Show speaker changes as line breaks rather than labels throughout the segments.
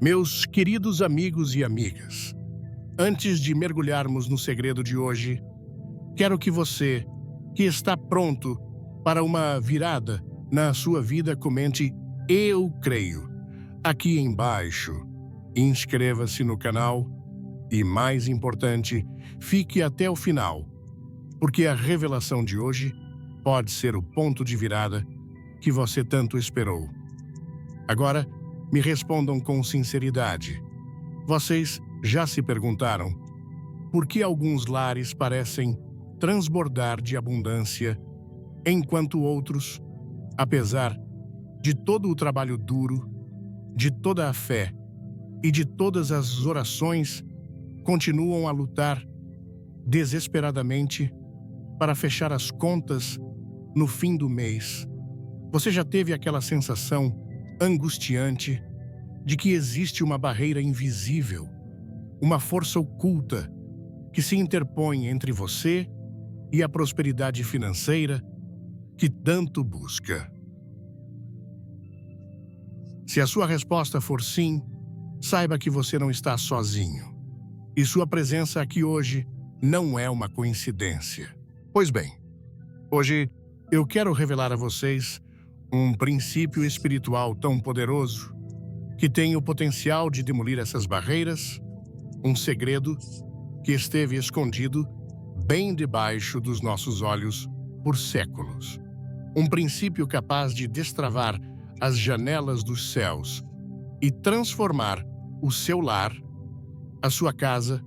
Meus queridos amigos e amigas, antes de mergulharmos no segredo de hoje, quero que você, que está pronto para uma virada na sua vida, comente "Eu creio" aqui embaixo. Inscreva-se no canal e, mais importante, fique até o final, porque a revelação de hoje pode ser o ponto de virada que você tanto esperou. Agora, me respondam com sinceridade. Vocês já se perguntaram por que alguns lares parecem transbordar de abundância, enquanto outros, apesar de todo o trabalho duro, de toda a fé e de todas as orações, continuam a lutar desesperadamente para fechar as contas no fim do mês? Você já teve aquela sensação angustiante de que existe uma barreira invisível, uma força oculta que se interpõe entre você e a prosperidade financeira que tanto busca? Se a sua resposta for sim, saiba que você não está sozinho. E sua presença aqui hoje não é uma coincidência. Pois bem, hoje eu quero revelar a vocês um princípio espiritual tão poderoso que tem o potencial de demolir essas barreiras, um segredo que esteve escondido bem debaixo dos nossos olhos por séculos. Um princípio capaz de destravar as janelas dos céus e transformar o seu lar, a sua casa,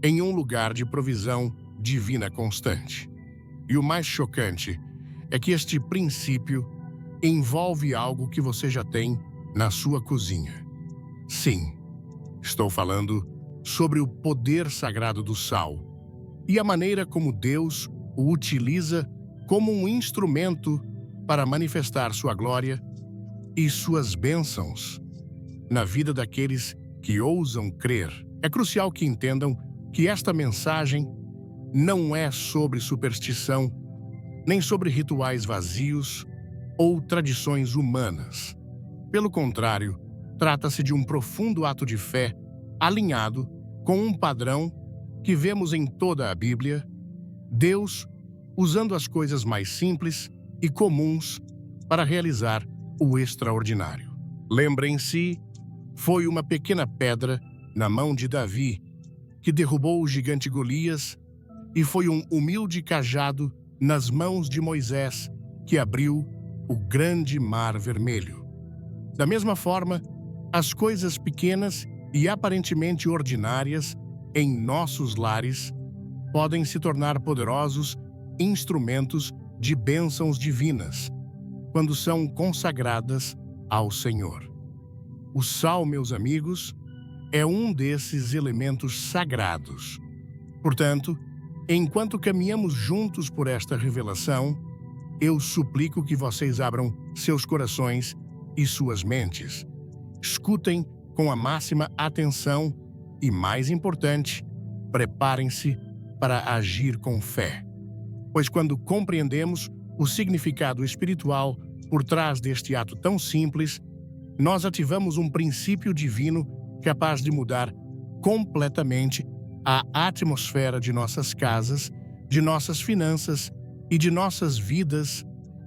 em um lugar de provisão divina constante. E o mais chocante é que este princípio envolve algo que você já tem na sua cozinha. Sim, estou falando sobre o poder sagrado do sal e a maneira como Deus o utiliza como um instrumento para manifestar sua glória e suas bênçãos na vida daqueles que ousam crer. É crucial que entendam que esta mensagem não é sobre superstição, nem sobre rituais vazios ou tradições humanas. Pelo contrário, trata-se de um profundo ato de fé alinhado com um padrão que vemos em toda a Bíblia: Deus usando as coisas mais simples e comuns para realizar o extraordinário. Lembrem-se, foi uma pequena pedra na mão de Davi que derrubou o gigante Golias, e foi um humilde cajado nas mãos de Moisés que abriu o grande Mar Vermelho. Da mesma forma, as coisas pequenas e aparentemente ordinárias em nossos lares podem se tornar poderosos instrumentos de bênçãos divinas quando são consagradas ao Senhor. O sal, meus amigos, é um desses elementos sagrados. Portanto, enquanto caminhamos juntos por esta revelação, eu suplico que vocês abram seus corações e suas mentes. Escutem com a máxima atenção e, mais importante, preparem-se para agir com fé. Pois quando compreendemos o significado espiritual por trás deste ato tão simples, nós ativamos um princípio divino capaz de mudar completamente a atmosfera de nossas casas, de nossas finanças e de nossas vidas,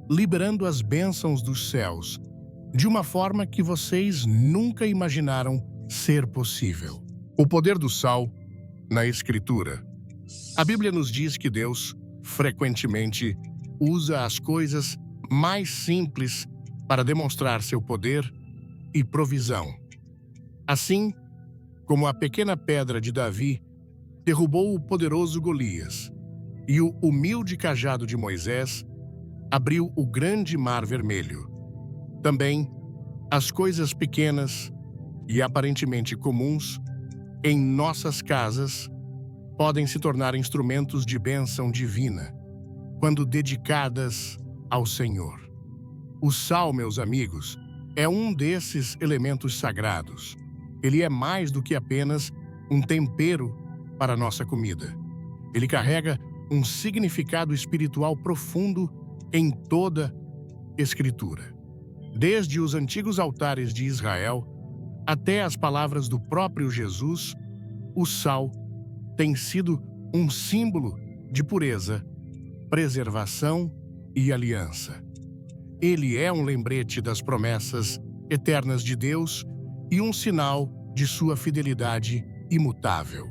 liberando as bênçãos dos céus de uma forma que vocês nunca imaginaram ser possível. O poder do sal na Escritura. A Bíblia nos diz que Deus frequentemente usa as coisas mais simples para demonstrar seu poder e provisão. Assim como a pequena pedra de Davi derrubou o poderoso Golias e o humilde cajado de Moisés abriu o grande Mar Vermelho, também as coisas pequenas e aparentemente comuns em nossas casas podem se tornar instrumentos de bênção divina quando dedicadas ao Senhor. O sal, meus amigos, é um desses elementos sagrados. Ele é mais do que apenas um tempero para a nossa comida. Ele carrega um significado espiritual profundo em toda Escritura. Desde os antigos altares de Israel Até as palavras do próprio Jesus, o sal tem sido um símbolo de pureza, preservação e aliança. Ele é um lembrete das promessas eternas de Deus e um sinal de sua fidelidade imutável.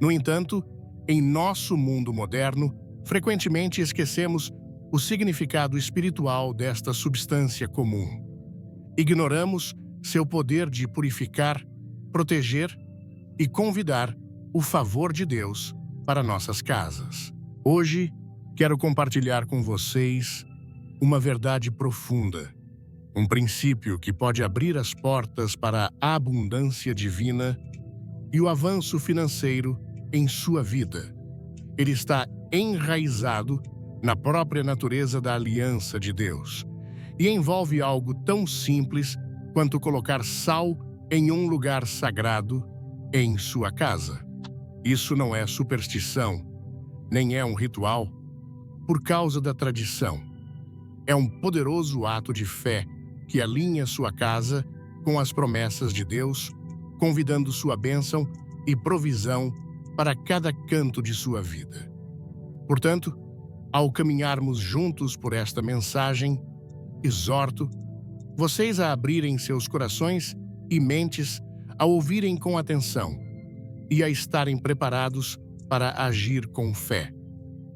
No entanto, em nosso mundo moderno, frequentemente esquecemos o significado espiritual desta substância comum. Ignoramos seu poder de purificar, proteger e convidar o favor de Deus para nossas casas. Hoje, quero compartilhar com vocês uma verdade profunda, um princípio que pode abrir as portas para a abundância divina e o avanço financeiro em sua vida. Ele está enraizado na própria natureza da aliança de Deus e envolve algo tão simples quanto colocar sal em um lugar sagrado em sua casa. Isso não é superstição, nem é um ritual, por causa da tradição. É um poderoso ato de fé que alinha sua casa com as promessas de Deus, convidando sua bênção e provisão para cada canto de sua vida. Portanto, ao caminharmos juntos por esta mensagem, exorto vocês a abrirem seus corações e mentes, a ouvirem com atenção e a estarem preparados para agir com fé.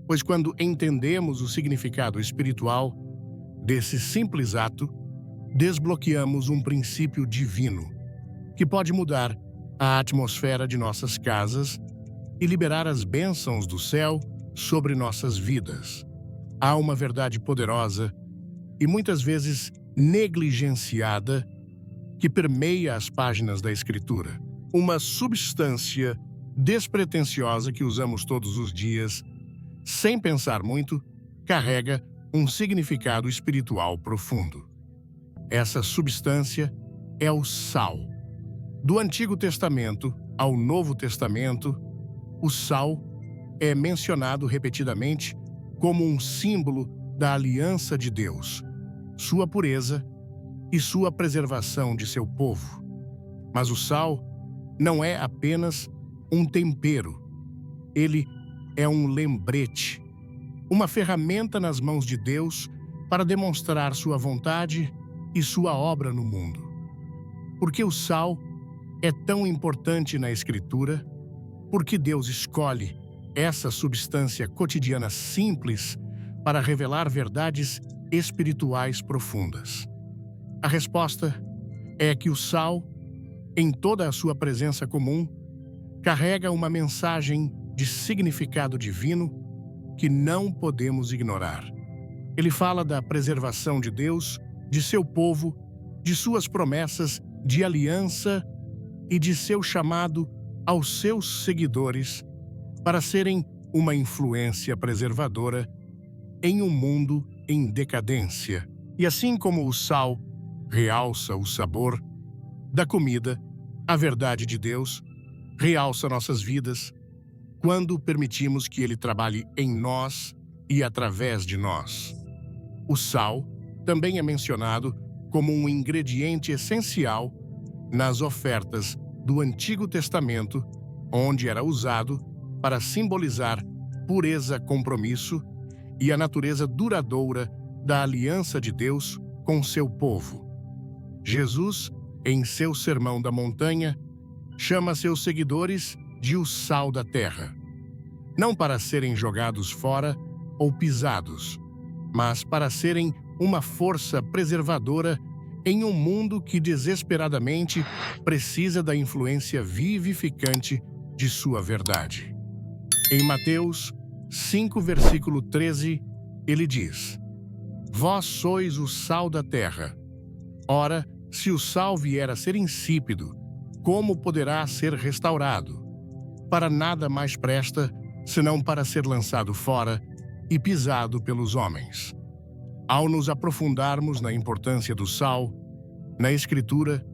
Pois quando entendemos o significado espiritual desse simples ato, desbloqueamos um princípio divino que pode mudar a atmosfera de nossas casas e liberar as bênçãos do céu sobre nossas vidas. Há uma verdade poderosa e muitas vezes negligenciada que permeia as páginas da Escritura. Uma substância despretensiosa que usamos todos os dias, sem pensar muito, carrega um significado espiritual profundo. Essa substância é o sal. Do Antigo Testamento ao Novo Testamento, o sal é mencionado repetidamente como um símbolo da aliança de Deus, sua pureza e sua preservação de seu povo. Mas o sal não é apenas um tempero. Ele é um lembrete, uma ferramenta nas mãos de Deus para demonstrar sua vontade e sua obra no mundo. Porque o sal é tão importante na Escritura? Porque Deus escolhe essa substância cotidiana simples para revelar verdades espirituais profundas? A resposta é que o sal, em toda a sua presença comum, carrega uma mensagem de significado divino que não podemos ignorar. Ele fala da preservação de Deus, de seu povo, de suas promessas de aliança e de seu chamado aos seus seguidores para serem uma influência preservadora em um mundo em decadência. E assim como o sal realça o sabor da comida, a verdade de Deus realça nossas vidas quando permitimos que Ele trabalhe em nós e através de nós. O sal também é mencionado como um ingrediente essencial nas ofertas do Antigo Testamento, onde era usado para simbolizar pureza, compromisso e a natureza duradoura da aliança de Deus com seu povo. Jesus, em seu Sermão da Montanha, chama seus seguidores de o sal da terra, não para serem jogados fora ou pisados, mas para serem uma força preservadora em um mundo que desesperadamente precisa da influência vivificante de sua verdade. Em Mateus 5, versículo 13, ele diz: Vós sois o sal da terra. Ora, se o sal vier a ser insípido, como poderá ser restaurado? Para nada mais presta, senão para ser lançado fora e pisado pelos homens. Ao nos aprofundarmos na importância do sal, na Escritura,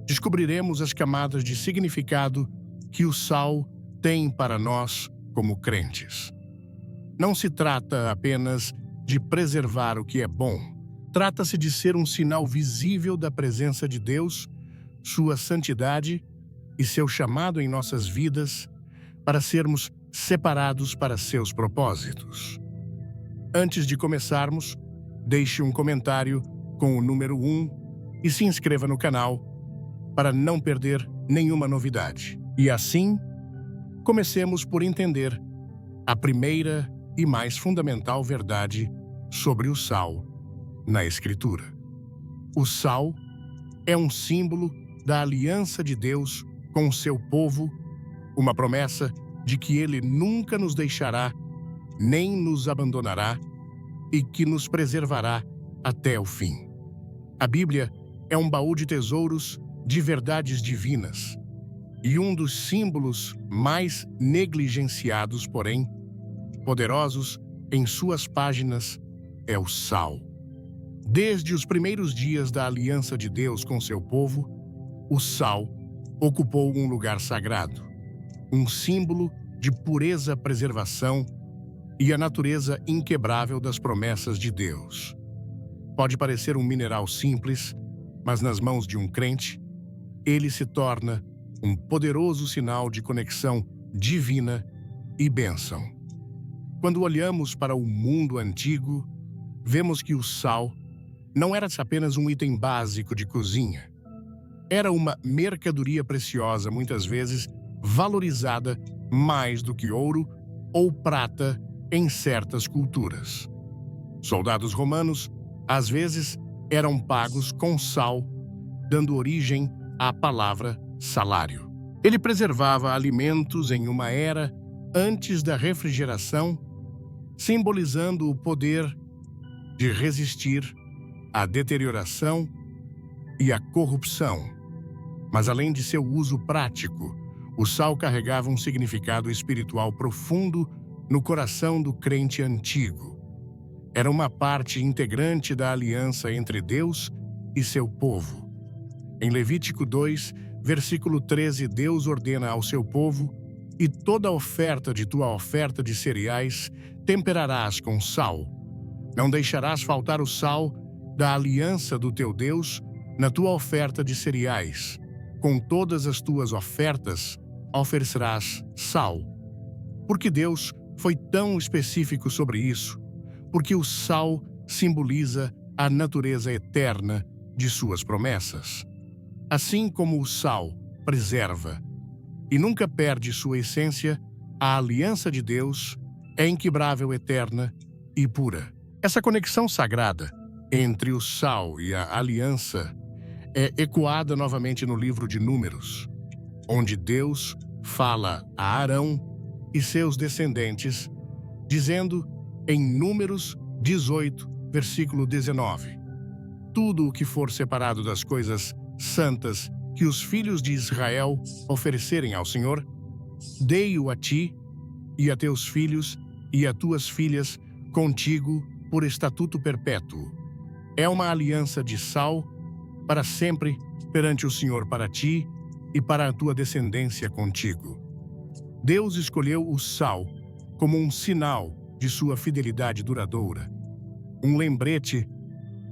descobriremos as camadas de significado que o sal tem para nós como crentes. Não se trata apenas de preservar o que é bom. Trata-se de ser um sinal visível da presença de Deus sua santidade e seu chamado em nossas vidas para sermos separados para seus propósitos. Antes de começarmos, deixe um comentário com o número 1 e se inscreva no canal para não perder nenhuma novidade. E assim, comecemos por entender a primeira e mais fundamental verdade sobre o sal na Escritura. O sal é um símbolo da aliança de Deus com o seu povo, uma promessa de que Ele nunca nos deixará, nem nos abandonará e que nos preservará até o fim. A Bíblia é um baú de tesouros de verdades divinas e um dos símbolos mais negligenciados, porém poderosos em suas páginas, é o sal. Desde os primeiros dias da aliança de Deus com seu povo, o sal ocupou um lugar sagrado, um símbolo de pureza, preservação e a natureza inquebrável das promessas de Deus. Pode parecer um mineral simples, mas nas mãos de um crente, ele se torna um poderoso sinal de conexão divina e bênção. Quando olhamos para o mundo antigo, vemos que o sal não era apenas um item básico de cozinha. Era uma mercadoria preciosa, muitas vezes valorizada mais do que ouro ou prata em certas culturas. Soldados romanos, às vezes, eram pagos com sal, dando origem à palavra salário. Ele preservava alimentos em uma era antes da refrigeração, simbolizando o poder de resistir à deterioração e à corrupção. Mas além de seu uso prático, o sal carregava um significado espiritual profundo no coração do crente antigo. Era uma parte integrante da aliança entre Deus e seu povo. Em Levítico 2, versículo 13, Deus ordena ao seu povo: "E toda oferta de tua oferta de cereais temperarás com sal. Não deixarás faltar o sal da aliança do teu Deus na tua oferta de cereais. Com todas as tuas ofertas oferecerás sal." Porque Deus foi tão específico sobre isso? Porque o sal simboliza a natureza eterna de suas promessas. Assim como o sal preserva e nunca perde sua essência, a aliança de Deus é inquebrável, eterna e pura. Essa conexão sagrada entre o sal e a aliança é ecoada novamente no livro de Números, onde Deus fala a Arão e seus descendentes, dizendo em Números 18, versículo 19: "Tudo o que for separado das coisas santas que os filhos de Israel oferecerem ao Senhor, dei-o a ti e a teus filhos e a tuas filhas contigo por estatuto perpétuo. É uma aliança de sal para sempre perante o Senhor, para ti e para a tua descendência contigo." Deus escolheu o sal como um sinal de sua fidelidade duradoura, um lembrete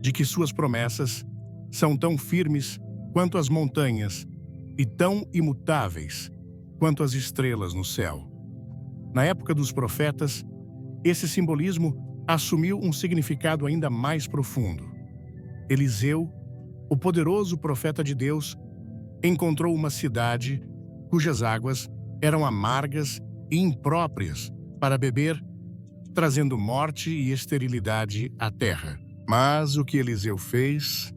de que suas promessas são tão firmes quanto as montanhas e tão imutáveis quanto as estrelas no céu. Na época dos profetas, esse simbolismo assumiu um significado ainda mais profundo. Eliseu, o poderoso profeta de Deus, encontrou uma cidade cujas águas eram amargas e impróprias para beber, trazendo morte e esterilidade à terra. Mas o que Eliseu fez?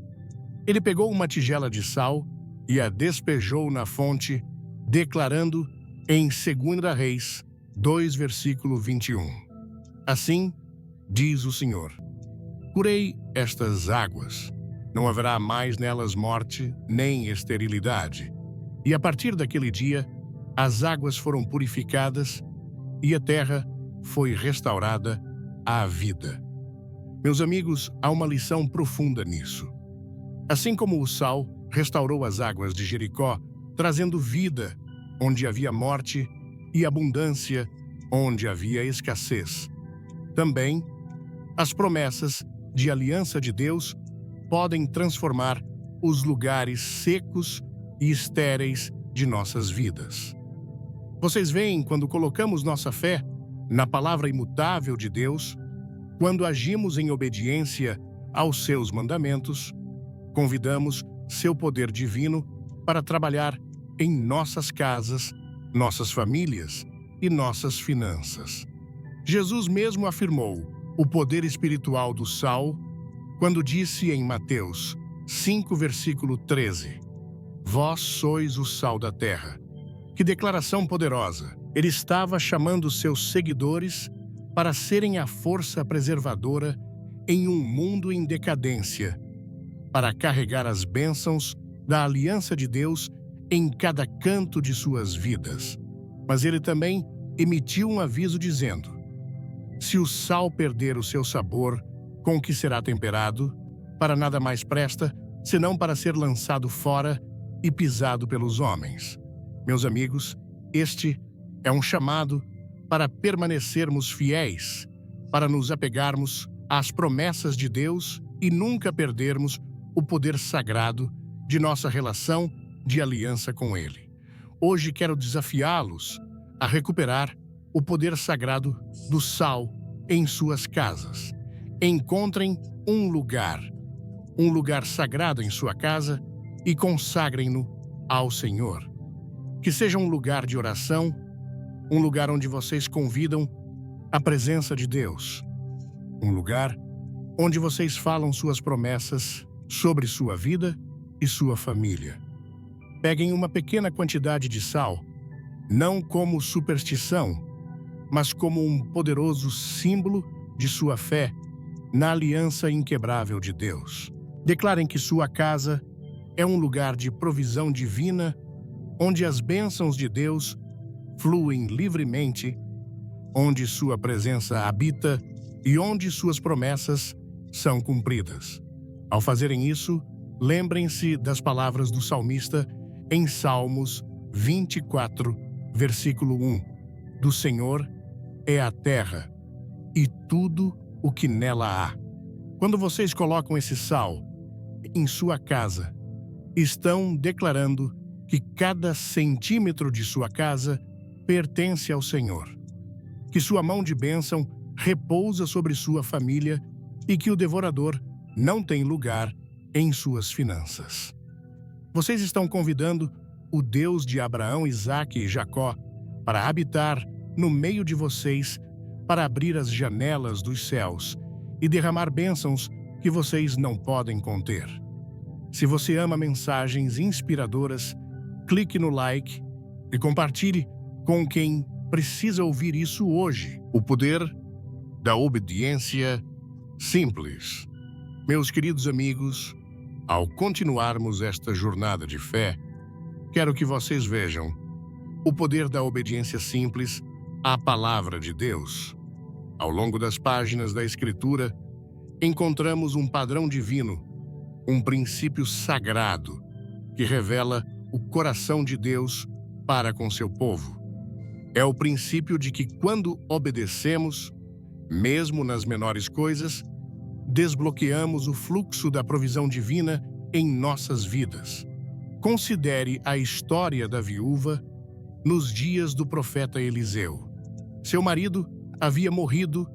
Ele pegou uma tigela de sal e a despejou na fonte, declarando em 2 Reis 2, versículo 21. Assim, diz o Senhor: "Curei estas águas, não haverá mais nelas morte nem esterilidade." E a partir daquele dia, as águas foram purificadas e a terra foi restaurada à vida. Meus amigos, há uma lição profunda nisso. Assim como o sal restaurou as águas de Jericó, trazendo vida onde havia morte e abundância onde havia escassez, também as promessas de aliança de Deus podem transformar os lugares secos e estéreis de nossas vidas. Vocês veem, quando colocamos nossa fé na palavra imutável de Deus, quando agimos em obediência aos seus mandamentos, convidamos seu poder divino para trabalhar em nossas casas, nossas famílias e nossas finanças. Jesus mesmo afirmou o poder espiritual do sal quando disse em Mateus 5, versículo 13: Vós sois o sal da terra. Que declaração poderosa! Ele estava chamando seus seguidores para serem a força preservadora em um mundo em decadência, para carregar as bênçãos da aliança de Deus em cada canto de suas vidas. Mas ele também emitiu um aviso dizendo: se o sal perder o seu sabor, com que será temperado, para nada mais presta, senão para ser lançado fora e pisado pelos homens. Meus amigos, este é um chamado para permanecermos fiéis, para nos apegarmos às promessas de Deus e nunca perdermos o poder sagrado de nossa relação de aliança com Ele. Hoje quero desafiá-los a recuperar o poder sagrado do sal em suas casas. Encontrem um lugar sagrado em sua casa e consagrem-no ao Senhor. Que seja um lugar de oração, um lugar onde vocês convidam a presença de Deus, um lugar onde vocês falam suas promessas sobre sua vida e sua família. Peguem uma pequena quantidade de sal, não como superstição, mas como um poderoso símbolo de sua fé na aliança inquebrável de Deus. Declarem que sua casa é um lugar de provisão divina, onde as bênçãos de Deus fluem livremente, onde sua presença habita e onde suas promessas são cumpridas. Ao fazerem isso, lembrem-se das palavras do salmista em Salmos 24, versículo 1. Do Senhor é a terra e tudo o que nela há. Quando vocês colocam esse sal em sua casa, estão declarando que cada centímetro de sua casa pertence ao Senhor, que sua mão de bênção repousa sobre sua família e que o devorador não tem lugar em suas finanças. Vocês estão convidando o Deus de Abraão, Isaque e Jacó para habitar no meio de vocês, para abrir as janelas dos céus e derramar bênçãos que vocês não podem conter. Se você ama mensagens inspiradoras, clique no like e compartilhe com quem precisa ouvir isso hoje. O poder da obediência simples. Meus queridos amigos, ao continuarmos esta jornada de fé, quero que vocês vejam o poder da obediência simples à palavra de Deus. Ao longo das páginas da Escritura, encontramos um padrão divino, um princípio sagrado que revela o coração de Deus para com seu povo. É o princípio de que quando obedecemos, mesmo nas menores coisas, desbloqueamos o fluxo da provisão divina em nossas vidas. Considere a história da viúva nos dias do profeta Eliseu. Seu marido havia morrido,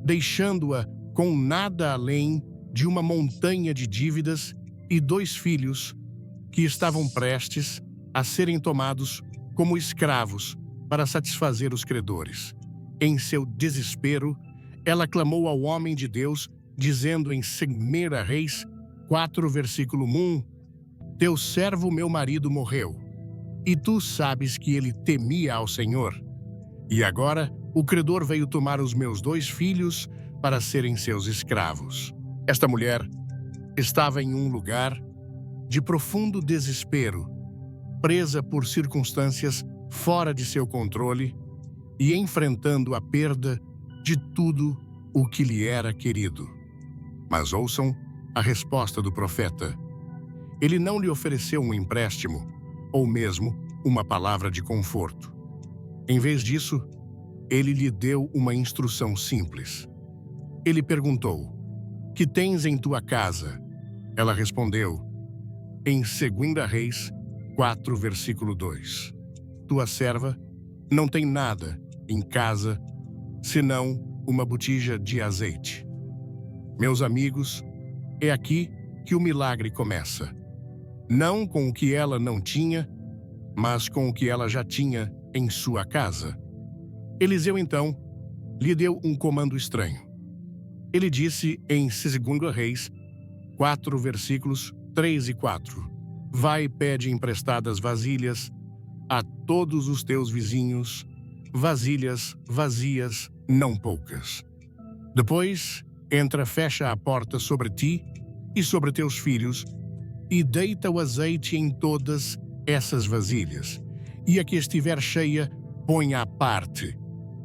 deixando-a com nada além de uma montanha de dívidas e 2 filhos que estavam prestes a serem tomados como escravos para satisfazer os credores. Em seu desespero, ela clamou ao homem de Deus, dizendo em 2 Reis 4, versículo 1, Teu servo, meu marido, morreu, e tu sabes que ele temia ao Senhor. E agora o credor veio tomar os meus 2 filhos para serem seus escravos. Esta mulher estava em um lugar de profundo desespero, presa por circunstâncias fora de seu controle e enfrentando a perda de tudo o que lhe era querido. Mas ouçam a resposta do profeta. Ele não lhe ofereceu um empréstimo ou mesmo uma palavra de conforto. Em vez disso, ele lhe deu uma instrução simples. Ele perguntou: Que tens em tua casa? Ela respondeu: Em 2 Reis 4, versículo 2. Tua serva não tem nada em casa senão uma botija de azeite. Meus amigos, é aqui que o milagre começa. Não com o que ela não tinha, mas com o que ela já tinha em sua casa. Eliseu, então, lhe deu um comando estranho. Ele disse em 2 Reis 4, versículos 3 e 4: Vai e pede emprestadas vasilhas a todos os teus vizinhos, vasilhas vazias, não poucas. Depois, entra, fecha a porta sobre ti e sobre teus filhos, e deita o azeite em todas essas vasilhas, e a que estiver cheia, põe à parte.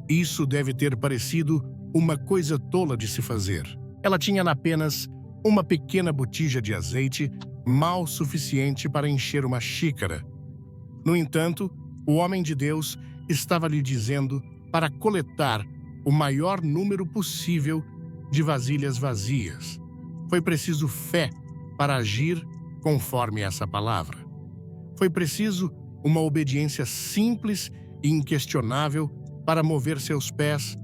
Isso deve ter parecido uma coisa tola de se fazer. Ela tinha apenas uma pequena botija de azeite, mal suficiente para encher uma xícara. No entanto, o homem de Deus estava lhe dizendo para coletar o maior número possível de vasilhas vazias. Foi preciso fé para agir conforme essa palavra. Foi preciso uma obediência simples e inquestionável para mover seus pés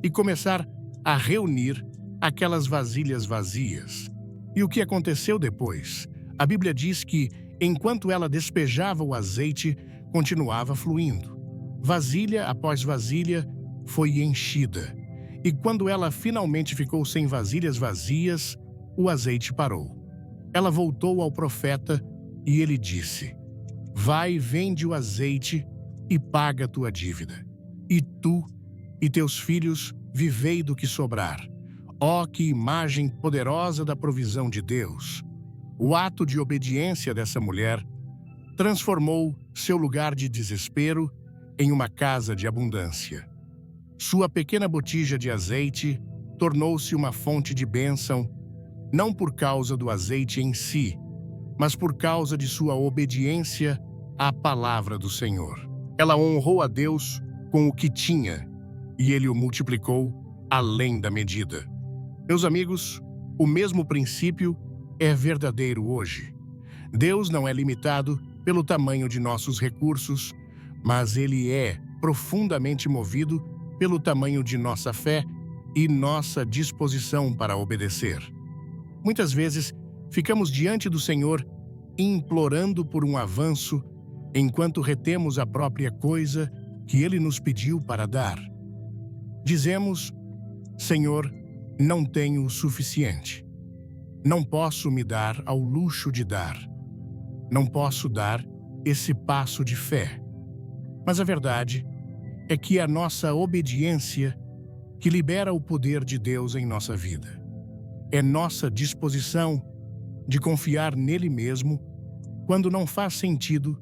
e começar a reunir aquelas vasilhas vazias. E o que aconteceu depois? A Bíblia diz que, enquanto ela despejava o azeite, continuava fluindo. Vasilha após vasilha foi enchida. E quando ela finalmente ficou sem vasilhas vazias, o azeite parou. Ela voltou ao profeta e ele disse: Vai, vende o azeite e paga a tua dívida. E tu e teus filhos vivei do que sobrar. Ó, que imagem poderosa da provisão de Deus! O ato de obediência dessa mulher transformou seu lugar de desespero em uma casa de abundância. Sua pequena botija de azeite tornou-se uma fonte de bênção, não por causa do azeite em si, mas por causa de sua obediência à palavra do Senhor. Ela honrou a Deus com o que tinha, e ele o multiplicou além da medida. Meus amigos, o mesmo princípio é verdadeiro hoje. Deus não é limitado pelo tamanho de nossos recursos, mas ele é profundamente movido pelo tamanho de nossa fé e nossa disposição para obedecer. Muitas vezes, ficamos diante do Senhor implorando por um avanço, enquanto retemos a própria coisa que Ele nos pediu para dar. Dizemos: Senhor, não tenho o suficiente. Não posso me dar ao luxo de dar. Não posso dar esse passo de fé. Mas a verdade é que é a nossa obediência que libera o poder de Deus em nossa vida. É nossa disposição de confiar nele mesmo quando não faz sentido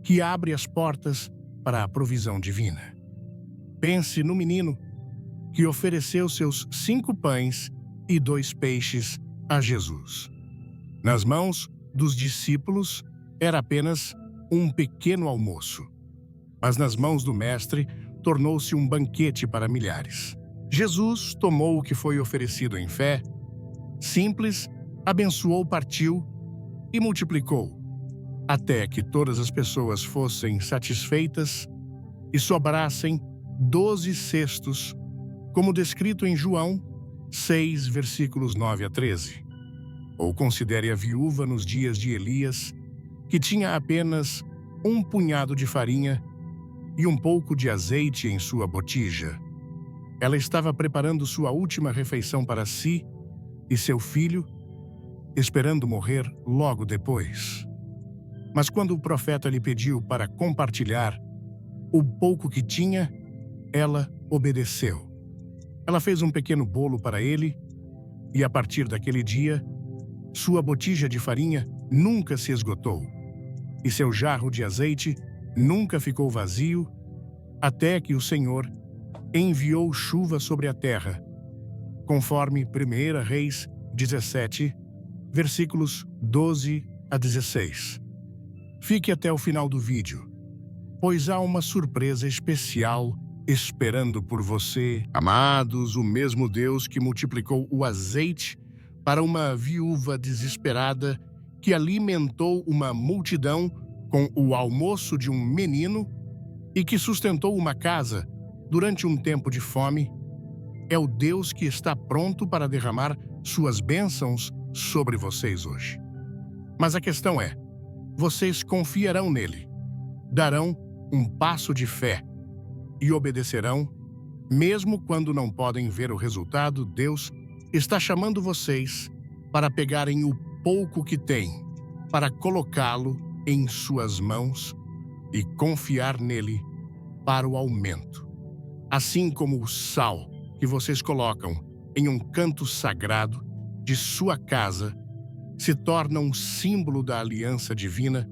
que abre as portas para a provisão divina. Pense no menino que ofereceu seus 5 pães e 2 peixes a Jesus. Nas mãos dos discípulos era apenas um pequeno almoço, mas nas mãos do Mestre tornou-se um banquete para milhares. Jesus tomou o que foi oferecido em fé, simples, abençoou, partiu e multiplicou, até que todas as pessoas fossem satisfeitas e sobrassem 12 cestos, como descrito em João 6, versículos 9 a 13. Ou considere a viúva nos dias de Elias, que tinha apenas um punhado de farinha e um pouco de azeite em sua botija. Ela estava preparando sua última refeição para si e seu filho, esperando morrer logo depois. Mas quando o profeta lhe pediu para compartilhar o pouco que tinha, ela obedeceu. Ela fez um pequeno bolo para ele e, a partir daquele dia, sua botija de farinha nunca se esgotou e seu jarro de azeite nunca ficou vazio, até que o Senhor enviou chuva sobre a terra, conforme 1 Reis 17, versículos 12 a 16. Fique até o final do vídeo, pois há uma surpresa especial esperando por você. Amados, o mesmo Deus que multiplicou o azeite para uma viúva desesperada que alimentou uma multidão com o almoço de um menino e que sustentou uma casa durante um tempo de fome, é o Deus que está pronto para derramar suas bênçãos sobre vocês hoje. Mas a questão é, vocês confiarão nele, darão um passo de fé e obedecerão, mesmo quando não podem ver o resultado. Deus está chamando vocês para pegarem o pouco que têm, para colocá-lo em suas mãos e confiar nele para o aumento. Assim como o sal que vocês colocam em um canto sagrado de sua casa se torna um símbolo da aliança divina,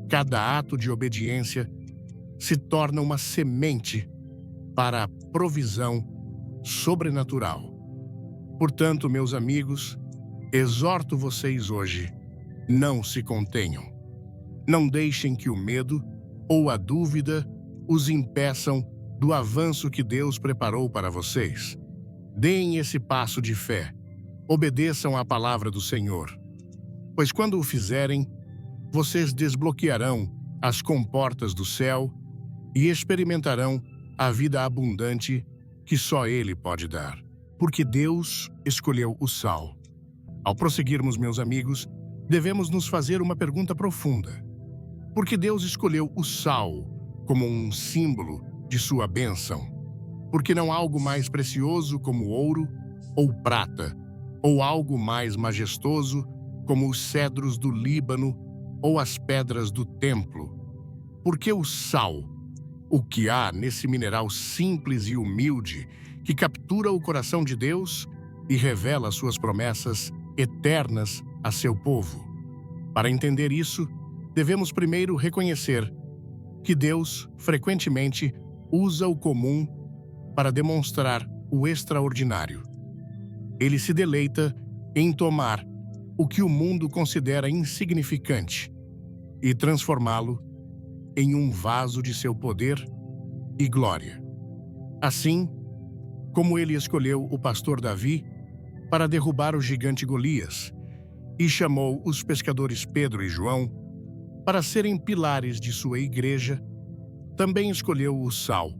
cada ato de obediência se torna uma semente para a provisão sobrenatural. Portanto, meus amigos, exorto vocês hoje, não se contenham. Não deixem que o medo ou a dúvida os impeçam do avanço que Deus preparou para vocês. Deem esse passo de fé. Obedeçam à palavra do Senhor. Pois quando o fizerem, vocês desbloquearão as comportas do céu e experimentarão a vida abundante que só Ele pode dar. Porque Deus escolheu o sal. Ao prosseguirmos, meus amigos, devemos nos fazer uma pergunta profunda. Por que Deus escolheu o sal como um símbolo de sua bênção? Porque não há algo mais precioso como ouro ou prata, ou algo mais majestoso como os cedros do Líbano ou as pedras do templo? Porque o sal, o que há nesse mineral simples e humilde que captura o coração de Deus e revela suas promessas eternas a seu povo. Para entender isso, devemos primeiro reconhecer que Deus frequentemente usa o comum para demonstrar o extraordinário. Ele se deleita em tomar o que o mundo considera insignificante e transformá-lo em um vaso de seu poder e glória. Assim, como ele escolheu o pastor Davi para derrubar o gigante Golias e chamou os pescadores Pedro e João para serem pilares de sua igreja, também escolheu o sal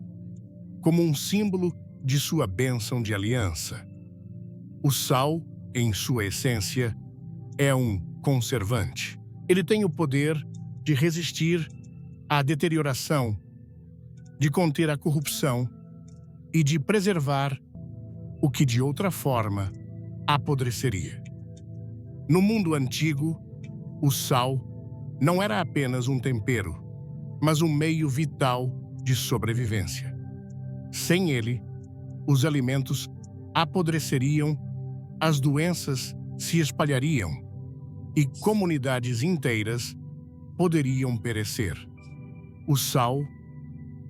como um símbolo de sua bênção de aliança. O sal, em sua essência, é um conservante. Ele tem o poder de resistir à deterioração, de conter a corrupção e de preservar o que de outra forma apodreceria. No mundo antigo, o sal não era apenas um tempero, mas um meio vital de sobrevivência. Sem ele, os alimentos apodreceriam, as doenças se espalhariam e comunidades inteiras poderiam perecer. O sal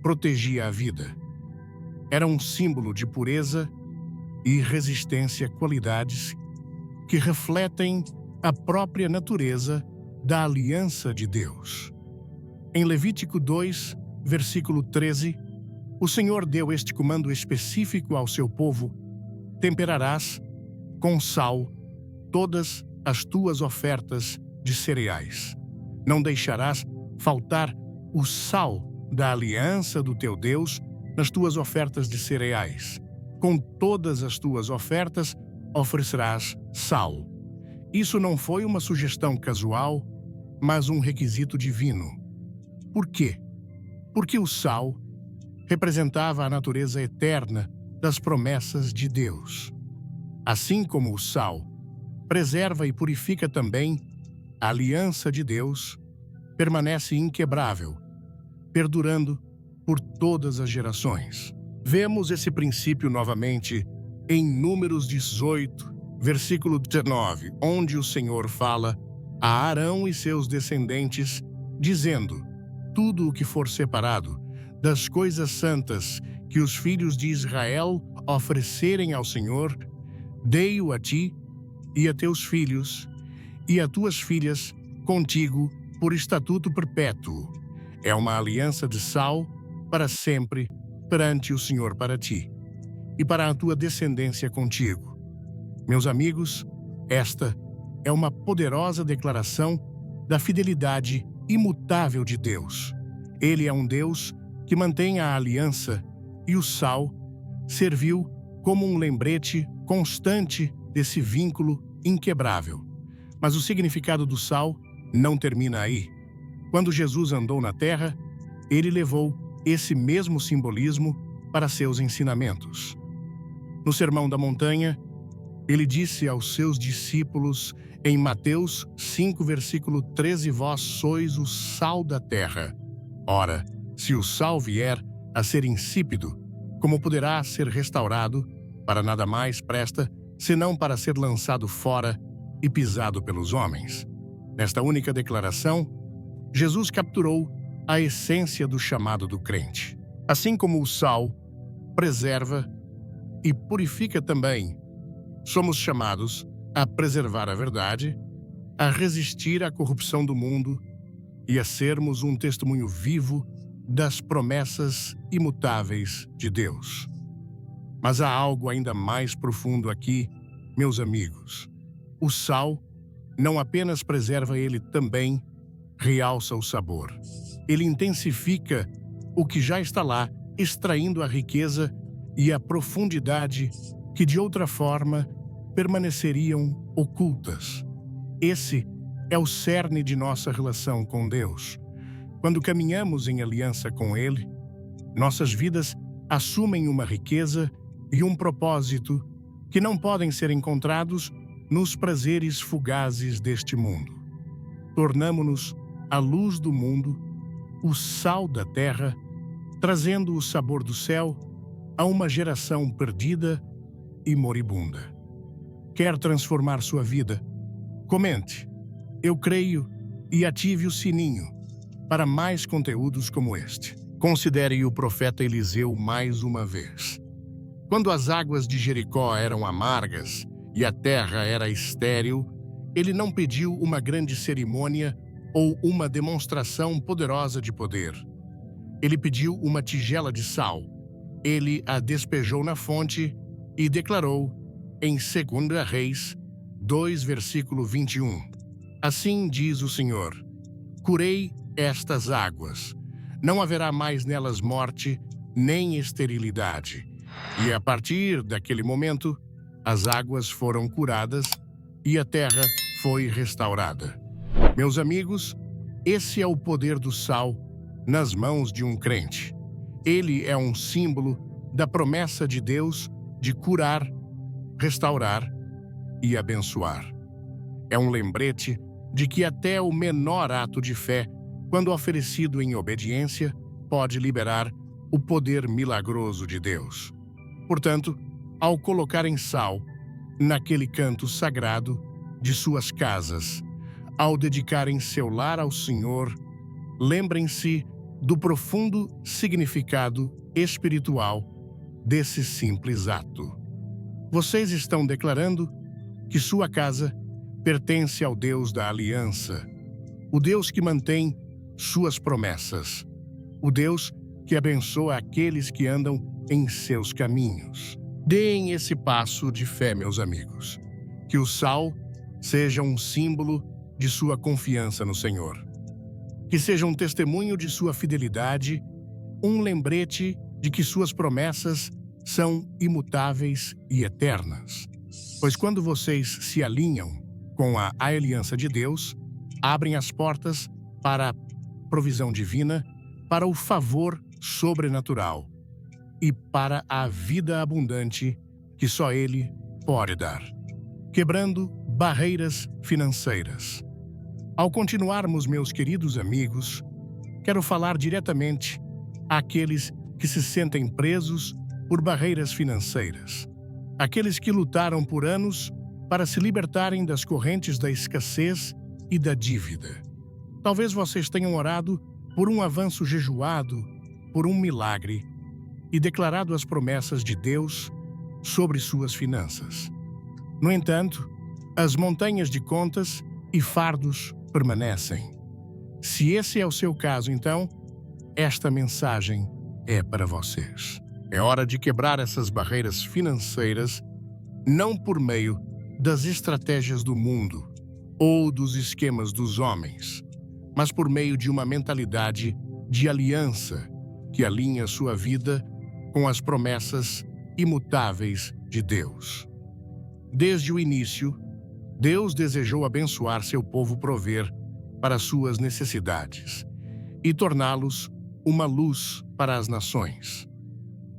protegia a vida. Era um símbolo de pureza e resistência, qualidades que refletem a própria natureza da aliança de Deus. Em Levítico 2, versículo 13, o Senhor deu este comando específico ao seu povo: temperarás com sal todas as tuas ofertas de cereais. Não deixarás faltar o sal da aliança do teu Deus nas tuas ofertas de cereais. Com todas as tuas ofertas oferecerás sal. Isso não foi uma sugestão casual, mas um requisito divino. Por quê? Porque o sal representava a natureza eterna das promessas de Deus. Assim como o sal preserva e purifica também, a aliança de Deus permanece inquebrável, perdurando por todas as gerações. Vemos esse princípio novamente em Números 18, versículo 19, onde o Senhor fala a Arão e seus descendentes, dizendo: tudo o que for separado das coisas santas que os filhos de Israel oferecerem ao Senhor, dei-o a ti e a teus filhos e a tuas filhas contigo por estatuto perpétuo. É uma aliança de sal para sempre perante o Senhor para ti e para a tua descendência contigo. Meus amigos, esta é uma poderosa declaração da fidelidade imutável de Deus. Ele é um Deus que mantém a aliança, e o sal serviu como um lembrete constante desse vínculo inquebrável. Mas o significado do sal não termina aí. Quando Jesus andou na terra, ele levou esse mesmo simbolismo para seus ensinamentos. No Sermão da Montanha, ele disse aos seus discípulos em Mateus 5, versículo 13: Vós sois o sal da terra. Ora, se o sal vier a ser insípido, como poderá ser restaurado? Para nada mais presta, senão para ser lançado fora e pisado pelos homens. Nesta única declaração, Jesus capturou a essência do chamado do crente. Assim como o sal preserva e purifica também, somos chamados a preservar a verdade, a resistir à corrupção do mundo e a sermos um testemunho vivo das promessas imutáveis de Deus. Mas há algo ainda mais profundo aqui, meus amigos. O sal não apenas preserva, ele também realça o sabor. Ele intensifica o que já está lá, extraindo a riqueza e a profundidade que de outra forma permaneceriam ocultas. Esse é o cerne de nossa relação com Deus. Quando caminhamos em aliança com Ele, nossas vidas assumem uma riqueza e um propósito que não podem ser encontrados nos prazeres fugazes deste mundo. Tornamo-nos a luz do mundo, o sal da terra, trazendo o sabor do céu a uma geração perdida e moribunda. Quer transformar sua vida? Comente, eu creio, e ative o sininho para mais conteúdos como este. Considere o profeta Eliseu mais uma vez. Quando as águas de Jericó eram amargas e a terra era estéril, ele não pediu uma grande cerimônia ou uma demonstração poderosa de poder. Ele pediu uma tigela de sal. Ele a despejou na fonte e declarou em 2 Reis 2, versículo 21. Assim diz o Senhor: curei estas águas. Não haverá mais nelas morte, nem esterilidade. E a partir daquele momento, as águas foram curadas e a terra foi restaurada. Meus amigos, esse é o poder do sal nas mãos de um crente. Ele é um símbolo da promessa de Deus de curar, restaurar e abençoar. É um lembrete de que até o menor ato de fé, quando oferecido em obediência, pode liberar o poder milagroso de Deus. Portanto, ao colocarem sal naquele canto sagrado de suas casas, ao dedicarem seu lar ao Senhor, lembrem-se do profundo significado espiritual desse simples ato. Vocês estão declarando que sua casa pertence ao Deus da aliança, o Deus que mantém suas promessas, o Deus que abençoa aqueles que andam em seus caminhos. Deem esse passo de fé, meus amigos. Que o sal seja um símbolo de sua confiança no Senhor. Que seja um testemunho de sua fidelidade, um lembrete de que suas promessas são imutáveis e eternas. Pois quando vocês se alinham com a aliança de Deus, abrem as portas para a provisão divina, para o favor sobrenatural e para a vida abundante que só Ele pode dar, quebrando barreiras financeiras. Ao continuarmos, meus queridos amigos, quero falar diretamente àqueles que se sentem presos por barreiras financeiras, aqueles que lutaram por anos para se libertarem das correntes da escassez e da dívida. Talvez vocês tenham orado por um avanço jejuado, por um milagre, e declarado as promessas de Deus sobre suas finanças. No entanto, as montanhas de contas e fardos permanecem. Se esse é o seu caso, então, esta mensagem é para vocês. É hora de quebrar essas barreiras financeiras, não por meio das estratégias do mundo ou dos esquemas dos homens, mas por meio de uma mentalidade de aliança que alinha sua vida com as promessas imutáveis de Deus. Desde o início, Deus desejou abençoar seu povo, prover para suas necessidades e torná-los uma luz para as nações.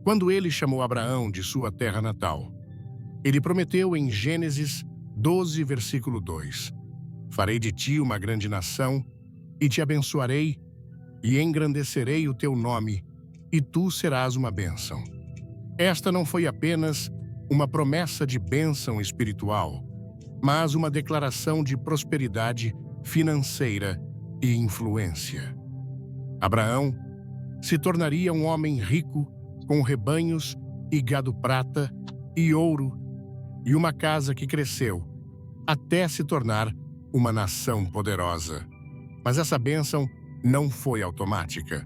Quando ele chamou Abraão de sua terra natal, ele prometeu em Gênesis 12, versículo 2: "Farei de ti uma grande nação e te abençoarei e engrandecerei o teu nome, e tu serás uma bênção." Esta não foi apenas uma promessa de bênção espiritual, mas uma declaração de prosperidade financeira e influência. Abraão se tornaria um homem rico com rebanhos e gado prata e ouro e uma casa que cresceu até se tornar uma nação poderosa. Mas essa bênção não foi automática.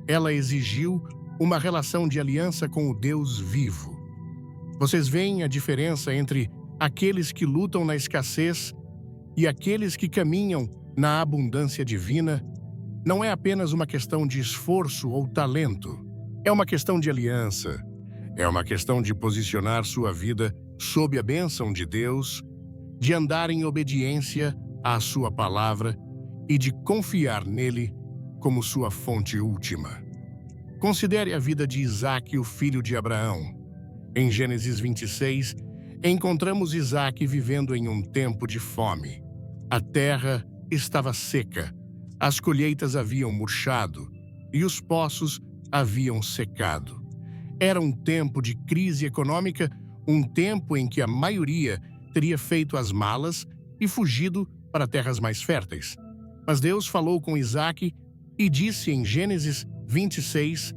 Ela exigiu uma relação de aliança com o Deus vivo. Vocês veem a diferença entre aqueles que lutam na escassez e aqueles que caminham na abundância divina? Não é apenas uma questão de esforço ou talento. É uma questão de aliança. É uma questão de posicionar sua vida sob a bênção de Deus, de andar em obediência à sua palavra e de confiar nele como sua fonte última. Considere a vida de Isaque, o filho de Abraão. Em Gênesis 26, encontramos Isaque vivendo em um tempo de fome. A terra estava seca, as colheitas haviam murchado e os poços haviam secado. Era um tempo de crise econômica, um tempo em que a maioria teria feito as malas e fugido para terras mais férteis. Mas Deus falou com Isaque e disse em Gênesis 26,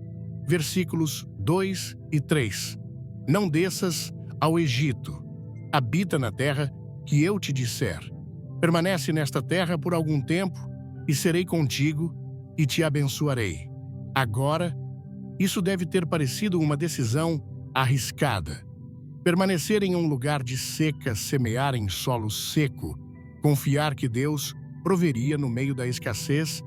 versículos 2 e 3: "Não desças ao Egito, habita na terra que eu te disser. Permanece nesta terra por algum tempo, e serei contigo e te abençoarei." Agora, isso deve ter parecido uma decisão arriscada. Permanecer em um lugar de seca, semear em solo seco, confiar que Deus proveria no meio da escassez,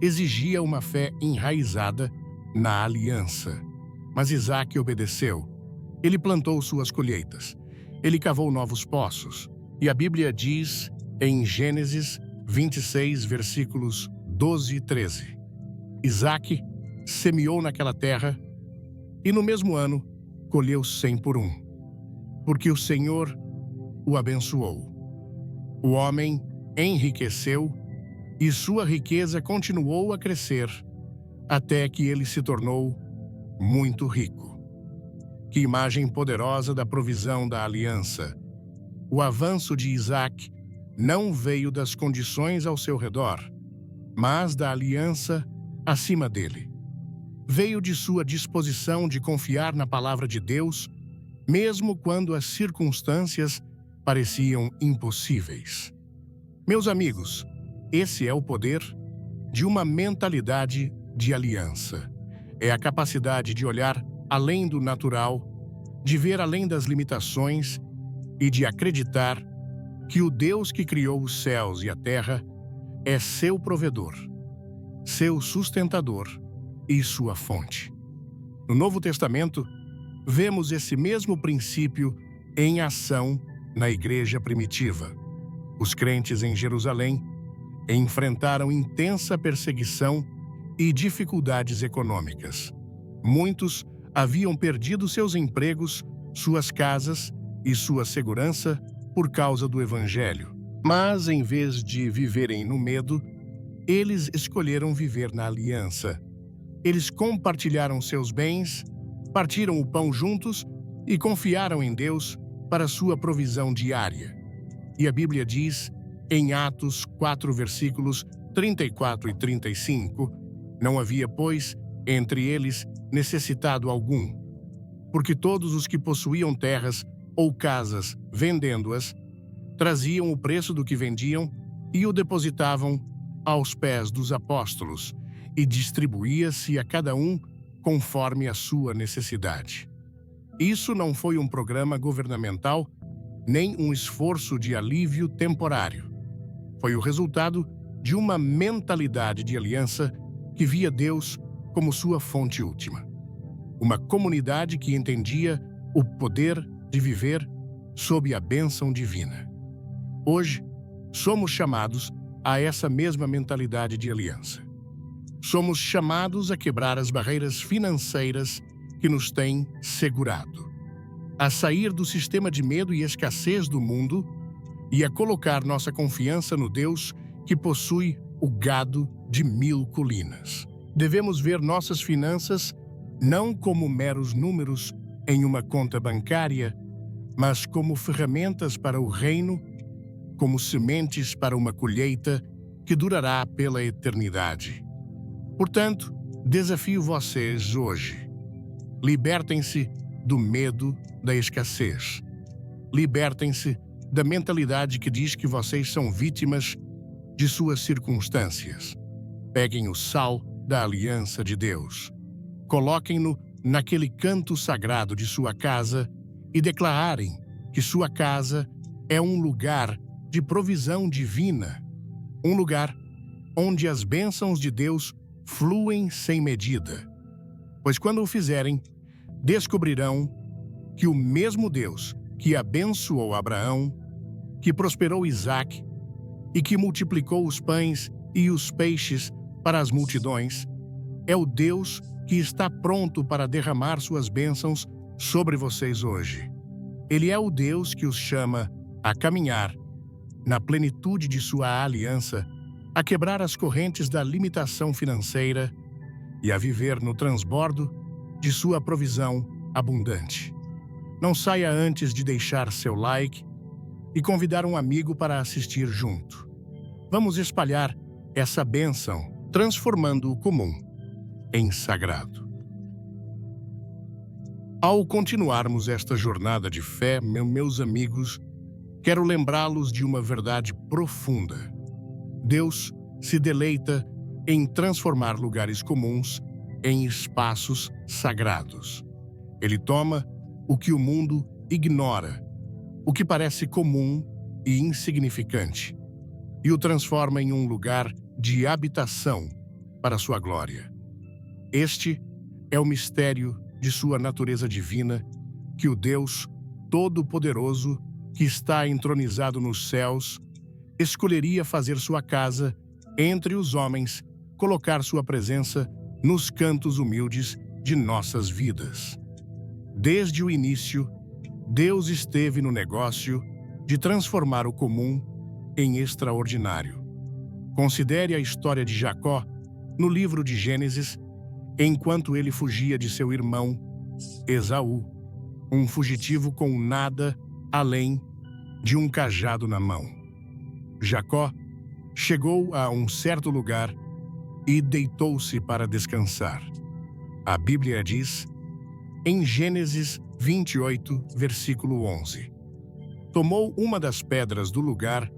exigia uma fé enraizada na aliança. Mas Isaque obedeceu. Ele plantou suas colheitas. Ele cavou novos poços. E a Bíblia diz em Gênesis 26, versículos 12 e 13: Isaque semeou naquela terra e no mesmo ano colheu 100 por um, porque o Senhor o abençoou. O homem enriqueceu e sua riqueza continuou a crescer até que ele se tornou muito rico. Que imagem poderosa da provisão da aliança! O avanço de Isaque não veio das condições ao seu redor, mas da aliança acima dele. Veio de sua disposição de confiar na palavra de Deus, mesmo quando as circunstâncias pareciam impossíveis. Meus amigos, esse é o poder de uma mentalidade de aliança. É a capacidade de olhar além do natural, de ver além das limitações e de acreditar que o Deus que criou os céus e a terra é seu provedor, seu sustentador e sua fonte. No Novo Testamento, vemos esse mesmo princípio em ação na igreja primitiva. Os crentes em Jerusalém enfrentaram intensa perseguição e dificuldades econômicas. Muitos haviam perdido seus empregos, suas casas e sua segurança por causa do Evangelho. Mas, em vez de viverem no medo, eles escolheram viver na aliança. Eles compartilharam seus bens, partiram o pão juntos e confiaram em Deus para sua provisão diária. E a Bíblia diz, em Atos 4, versículos 34 e 35, não havia, pois, entre eles necessitado algum, porque todos os que possuíam terras ou casas, vendendo-as, traziam o preço do que vendiam e o depositavam aos pés dos apóstolos, e distribuía-se a cada um conforme a sua necessidade. Isso não foi um programa governamental, nem um esforço de alívio temporário. Foi o resultado de uma mentalidade de aliança que via Deus como sua fonte última. Uma comunidade que entendia o poder de viver sob a bênção divina. Hoje, somos chamados a essa mesma mentalidade de aliança. Somos chamados a quebrar as barreiras financeiras que nos têm segurado, a sair do sistema de medo e escassez do mundo e a colocar nossa confiança no Deus que possui o gado de 1000 colinas. Devemos ver nossas finanças não como meros números em uma conta bancária, mas como ferramentas para o reino, como sementes para uma colheita que durará pela eternidade. Portanto, desafio vocês hoje. Libertem-se do medo da escassez. Libertem-se da mentalidade que diz que vocês são vítimas de suas circunstâncias. Peguem o sal da aliança de Deus. Coloquem-no naquele canto sagrado de sua casa e declarem que sua casa é um lugar de provisão divina, um lugar onde as bênçãos de Deus fluem sem medida. Pois quando o fizerem, descobrirão que o mesmo Deus que abençoou Abraão, que prosperou Isaque e que multiplicou os pães e os peixes para as multidões, é o Deus que está pronto para derramar suas bênçãos sobre vocês hoje. Ele é o Deus que os chama a caminhar na plenitude de sua aliança, a quebrar as correntes da limitação financeira e a viver no transbordo de sua provisão abundante. Não saia antes de deixar seu like e convidar um amigo para assistir junto. Vamos espalhar essa bênção, transformando o comum em sagrado. Ao continuarmos esta jornada de fé, meus amigos, quero lembrá-los de uma verdade profunda. Deus se deleita em transformar lugares comuns em espaços sagrados. Ele toma o que o mundo ignora, o que parece comum e insignificante, e o transforma em um lugar de habitação para sua glória. Este é o mistério de sua natureza divina, que o Deus Todo-Poderoso, que está entronizado nos céus, escolheria fazer sua casa entre os homens, colocar sua presença nos cantos humildes de nossas vidas. Desde o início, Deus esteve no negócio de transformar o comum em extraordinário. Considere a história de Jacó no livro de Gênesis, enquanto ele fugia de seu irmão Esaú, um fugitivo com nada além de um cajado na mão. Jacó chegou a um certo lugar e deitou-se para descansar. A Bíblia diz, em Gênesis 28, versículo 11, tomou uma das pedras do lugar,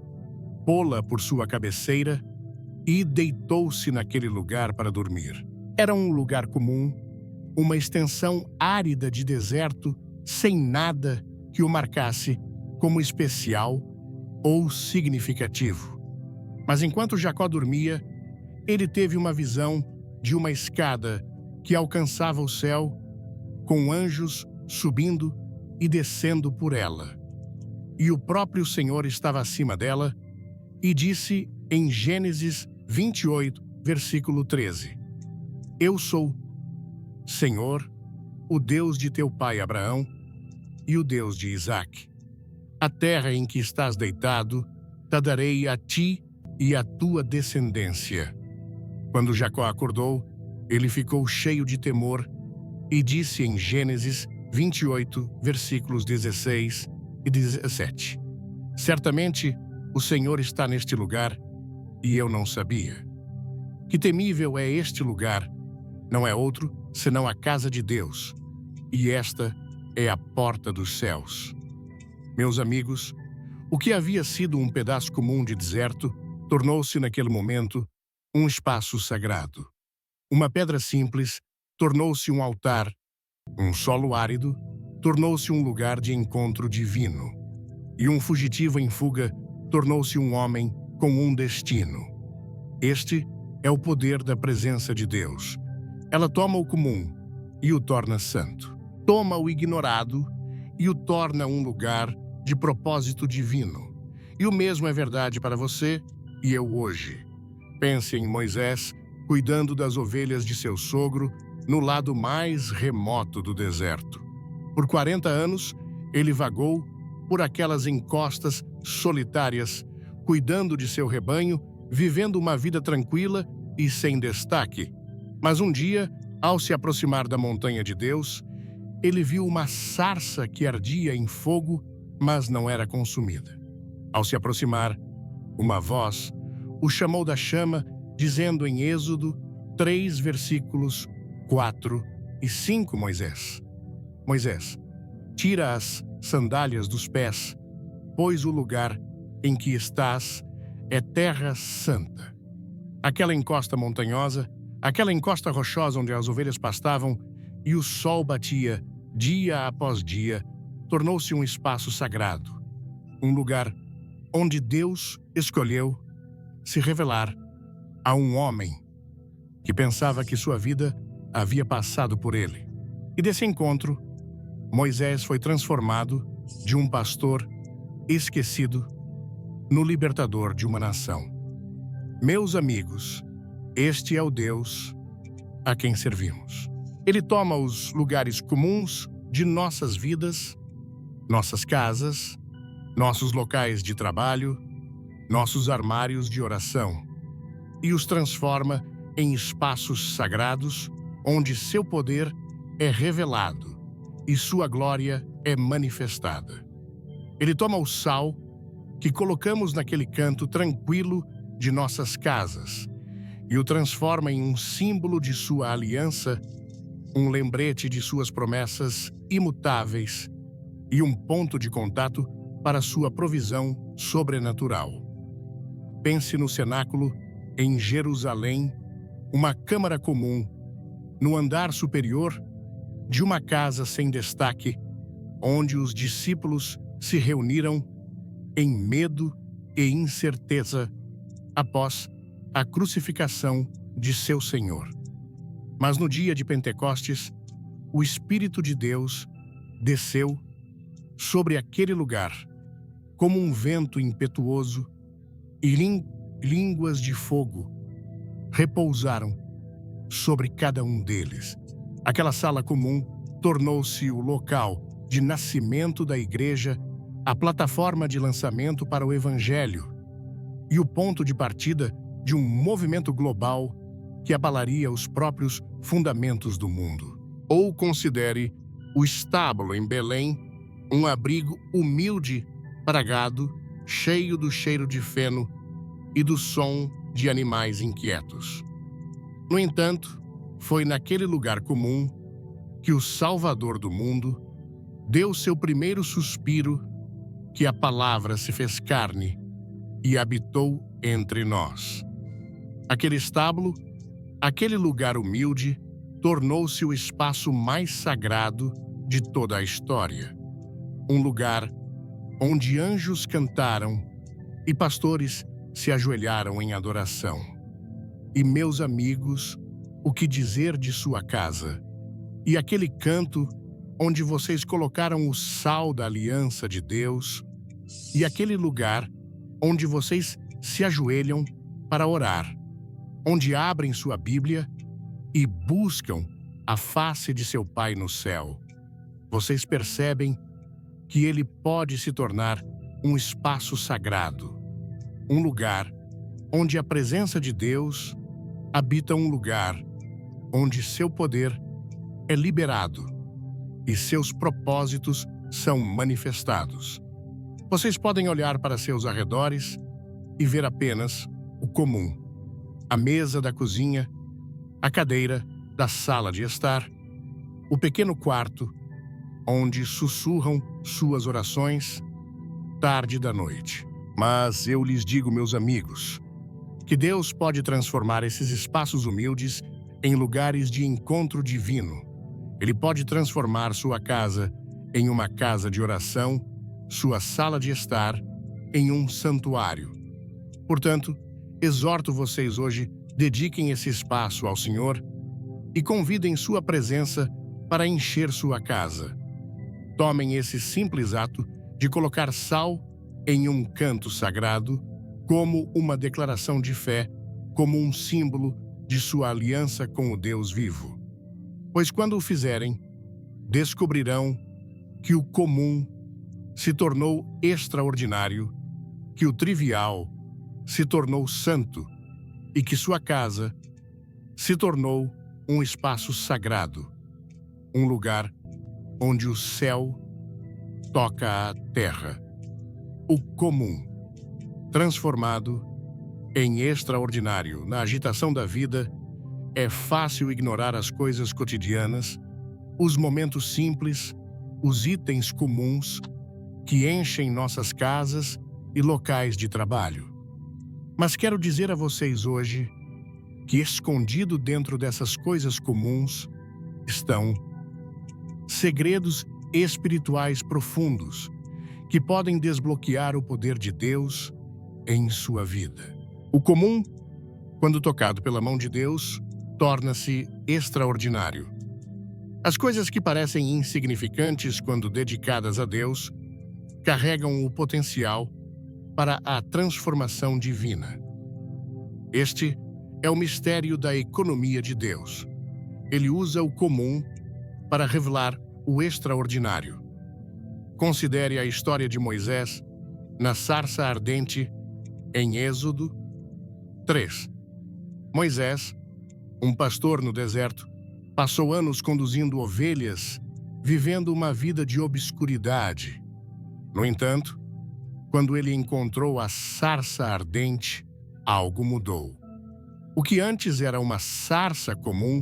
pô-la por sua cabeceira e deitou-se naquele lugar para dormir. Era um lugar comum, uma extensão árida de deserto, sem nada que o marcasse como especial ou significativo. Mas enquanto Jacó dormia, ele teve uma visão de uma escada que alcançava o céu, com anjos subindo e descendo por ela. E o próprio Senhor estava acima dela, e disse em Gênesis 28, versículo 13, Eu sou, Senhor, o Deus de teu pai Abraão e o Deus de Isaque. A terra em que estás deitado, te darei a ti e à tua descendência. Quando Jacó acordou, ele ficou cheio de temor e disse em Gênesis 28, versículos 16 e 17, Certamente o Senhor está neste lugar e eu não sabia. Que temível é este lugar! Não é outro senão a casa de Deus, e esta é a porta dos céus. Meus amigos, o que havia sido um pedaço comum de deserto tornou-se naquele momento um espaço sagrado. Uma pedra simples tornou-se um altar, um solo árido tornou-se um lugar de encontro divino, e um fugitivo em fuga tornou-se um homem com um destino. Este é o poder da presença de Deus. Ela toma o comum e o torna santo. Toma o ignorado e o torna um lugar de propósito divino. E o mesmo é verdade para você e eu hoje. Pense em Moisés cuidando das ovelhas de seu sogro no lado mais remoto do deserto. Por 40 anos, ele vagou por aquelas encostas solitárias, cuidando de seu rebanho, vivendo uma vida tranquila e sem destaque. Mas um dia, ao se aproximar da montanha de Deus, ele viu uma sarça que ardia em fogo, mas não era consumida. Ao se aproximar, uma voz o chamou da chama, dizendo em Êxodo 3, versículos 4 e 5, Moisés, tira as sandálias dos pés, pois o lugar em que estás é terra santa. Aquela encosta montanhosa, aquela encosta rochosa onde as ovelhas pastavam e o sol batia dia após dia, tornou-se um espaço sagrado, um lugar onde Deus escolheu se revelar a um homem que pensava que sua vida havia passado por ele. E desse encontro, Moisés foi transformado de um pastor esquecido no libertador de uma nação. Meus amigos, este é o Deus a quem servimos. Ele toma os lugares comuns de nossas vidas, nossas casas, nossos locais de trabalho, nossos armários de oração, e os transforma em espaços sagrados onde seu poder é revelado e sua glória é manifestada. Ele toma o sal que colocamos naquele canto tranquilo de nossas casas e o transforma em um símbolo de sua aliança, um lembrete de suas promessas imutáveis e um ponto de contato para sua provisão sobrenatural. Pense no cenáculo em Jerusalém, uma câmara comum, no andar superior de uma casa sem destaque, onde os discípulos se reuniram em medo e incerteza após a crucificação de seu Senhor. Mas no dia de Pentecostes, o Espírito de Deus desceu sobre aquele lugar, como um vento impetuoso, e línguas de fogo repousaram sobre cada um deles. Aquela sala comum tornou-se o local de nascimento da igreja, a plataforma de lançamento para o Evangelho e o ponto de partida de um movimento global que abalaria os próprios fundamentos do mundo. Ou considere o estábulo em Belém um abrigo humilde para gado, cheio do cheiro de feno e do som de animais inquietos. No entanto, foi naquele lugar comum que o Salvador do mundo deu seu primeiro suspiro, que a palavra se fez carne e habitou entre nós. Aquele estábulo, aquele lugar humilde, tornou-se o espaço mais sagrado de toda a história. Um lugar onde anjos cantaram e pastores se ajoelharam em adoração. E, meus amigos, o que dizer de sua casa? E aquele canto onde vocês colocaram o sal da aliança de Deus, e aquele lugar onde vocês se ajoelham para orar, onde abrem sua Bíblia e buscam a face de seu Pai no céu. Vocês percebem que ele pode se tornar um espaço sagrado, um lugar onde a presença de Deus habita, um lugar onde seu poder é liberado e seus propósitos são manifestados. Vocês podem olhar para seus arredores e ver apenas o comum: a mesa da cozinha, a cadeira da sala de estar, o pequeno quarto onde sussurram suas orações tarde da noite. Mas eu lhes digo, meus amigos, que Deus pode transformar esses espaços humildes em lugares de encontro divino. Ele pode transformar sua casa em uma casa de oração, sua sala de estar em um santuário. Portanto, Exorto vocês hoje, dediquem esse espaço ao Senhor e convidem sua presença para encher sua casa. Tomem esse simples ato de colocar sal em um canto sagrado como uma declaração de fé, como um símbolo de sua aliança com o Deus vivo. Pois quando o fizerem, descobrirão que o comum se tornou extraordinário, que o trivial se tornou santo e que sua casa se tornou um espaço sagrado, um lugar onde o céu toca a terra. O comum, transformado em extraordinário na agitação da vida, é fácil ignorar as coisas cotidianas, os momentos simples, os itens comuns que enchem nossas casas e locais de trabalho. Mas quero dizer a vocês hoje que escondido dentro dessas coisas comuns estão segredos espirituais profundos que podem desbloquear o poder de Deus em sua vida. O comum, quando tocado pela mão de Deus, torna-se extraordinário. As coisas que parecem insignificantes quando dedicadas a Deus carregam o potencial para a transformação divina. Este é o mistério da economia de Deus. Ele usa o comum para revelar o extraordinário. Considere a história de Moisés na sarça ardente em Êxodo 3. Moisés, um pastor no deserto, passou anos conduzindo ovelhas, vivendo uma vida de obscuridade. No entanto, quando ele encontrou a sarça ardente, algo mudou. O que antes era uma sarça comum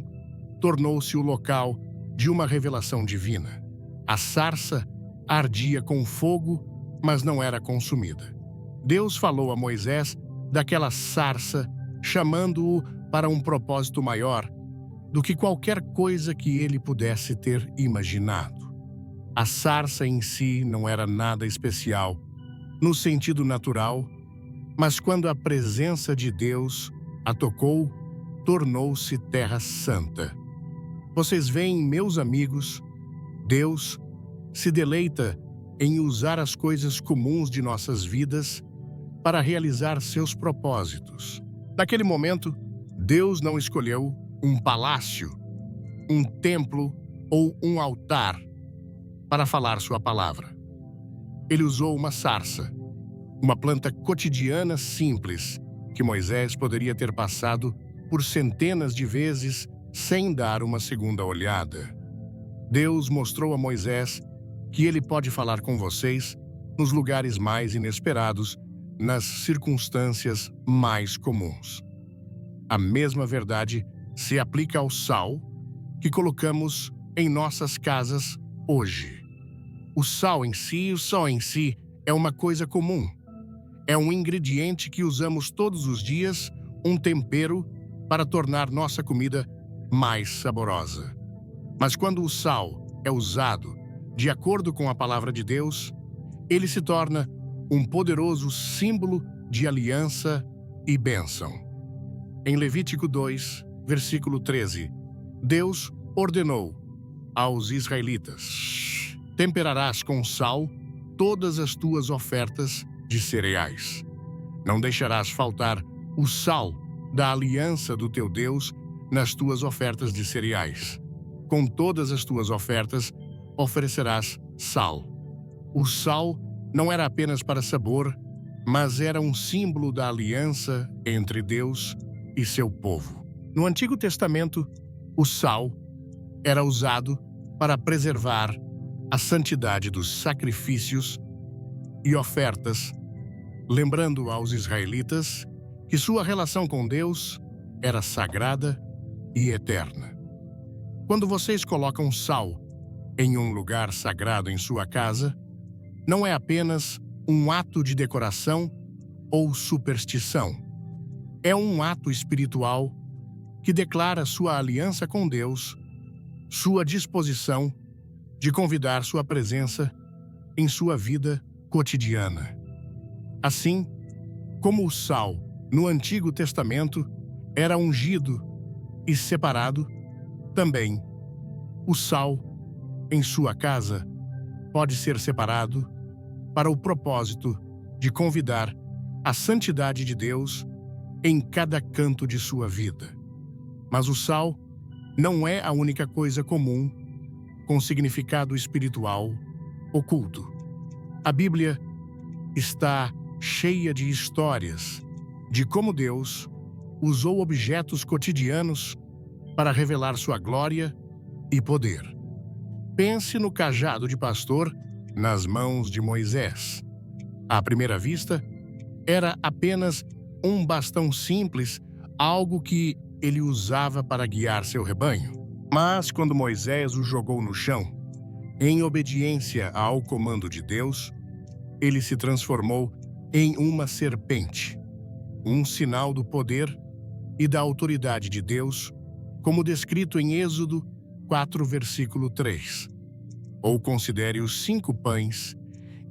tornou-se o local de uma revelação divina. A sarça ardia com fogo, mas não era consumida. Deus falou a Moisés daquela sarça, chamando-o para um propósito maior do que qualquer coisa que ele pudesse ter imaginado. A sarça em si não era nada especial, no sentido natural, mas quando a presença de Deus a tocou, tornou-se terra santa. Vocês veem, meus amigos, Deus se deleita em usar as coisas comuns de nossas vidas para realizar seus propósitos. Naquele momento, Deus não escolheu um palácio, um templo ou um altar para falar sua palavra. Ele usou uma sarça, uma planta cotidiana simples que Moisés poderia ter passado por centenas de vezes sem dar uma segunda olhada. Deus mostrou a Moisés que ele pode falar com vocês nos lugares mais inesperados, nas circunstâncias mais comuns. A mesma verdade se aplica ao sal que colocamos em nossas casas hoje. O sal em si é uma coisa comum. É um ingrediente que usamos todos os dias, um tempero para tornar nossa comida mais saborosa. Mas quando o sal é usado de acordo com a palavra de Deus, ele se torna um poderoso símbolo de aliança e bênção. Em Levítico 2, versículo 13, Deus ordenou aos israelitas: temperarás com sal todas as tuas ofertas de cereais. Não deixarás faltar o sal da aliança do teu Deus nas tuas ofertas de cereais. Com todas as tuas ofertas, oferecerás sal. O sal não era apenas para sabor, mas era um símbolo da aliança entre Deus e seu povo. No Antigo Testamento, o sal era usado para preservar a santidade dos sacrifícios e ofertas, lembrando aos israelitas que sua relação com Deus era sagrada e eterna. Quando vocês colocam sal em um lugar sagrado em sua casa, não é apenas um ato de decoração ou superstição. É um ato espiritual que declara sua aliança com Deus, sua disposição de convidar sua presença em sua vida cotidiana. Assim, como o sal no Antigo Testamento, era ungido e separado, também o sal em sua casa pode ser separado para o propósito de convidar a santidade de Deus em cada canto de sua vida. Mas o sal não é a única coisa comum com significado espiritual oculto. A Bíblia está cheia de histórias de como Deus usou objetos cotidianos para revelar sua glória e poder. Pense no cajado de pastor nas mãos de Moisés. À primeira vista, era apenas um bastão simples, algo que ele usava para guiar seu rebanho. Mas quando Moisés o jogou no chão, em obediência ao comando de Deus, ele se transformou em uma serpente, um sinal do poder e da autoridade de Deus, como descrito em Êxodo 4, versículo 3. Ou considere os 5 pães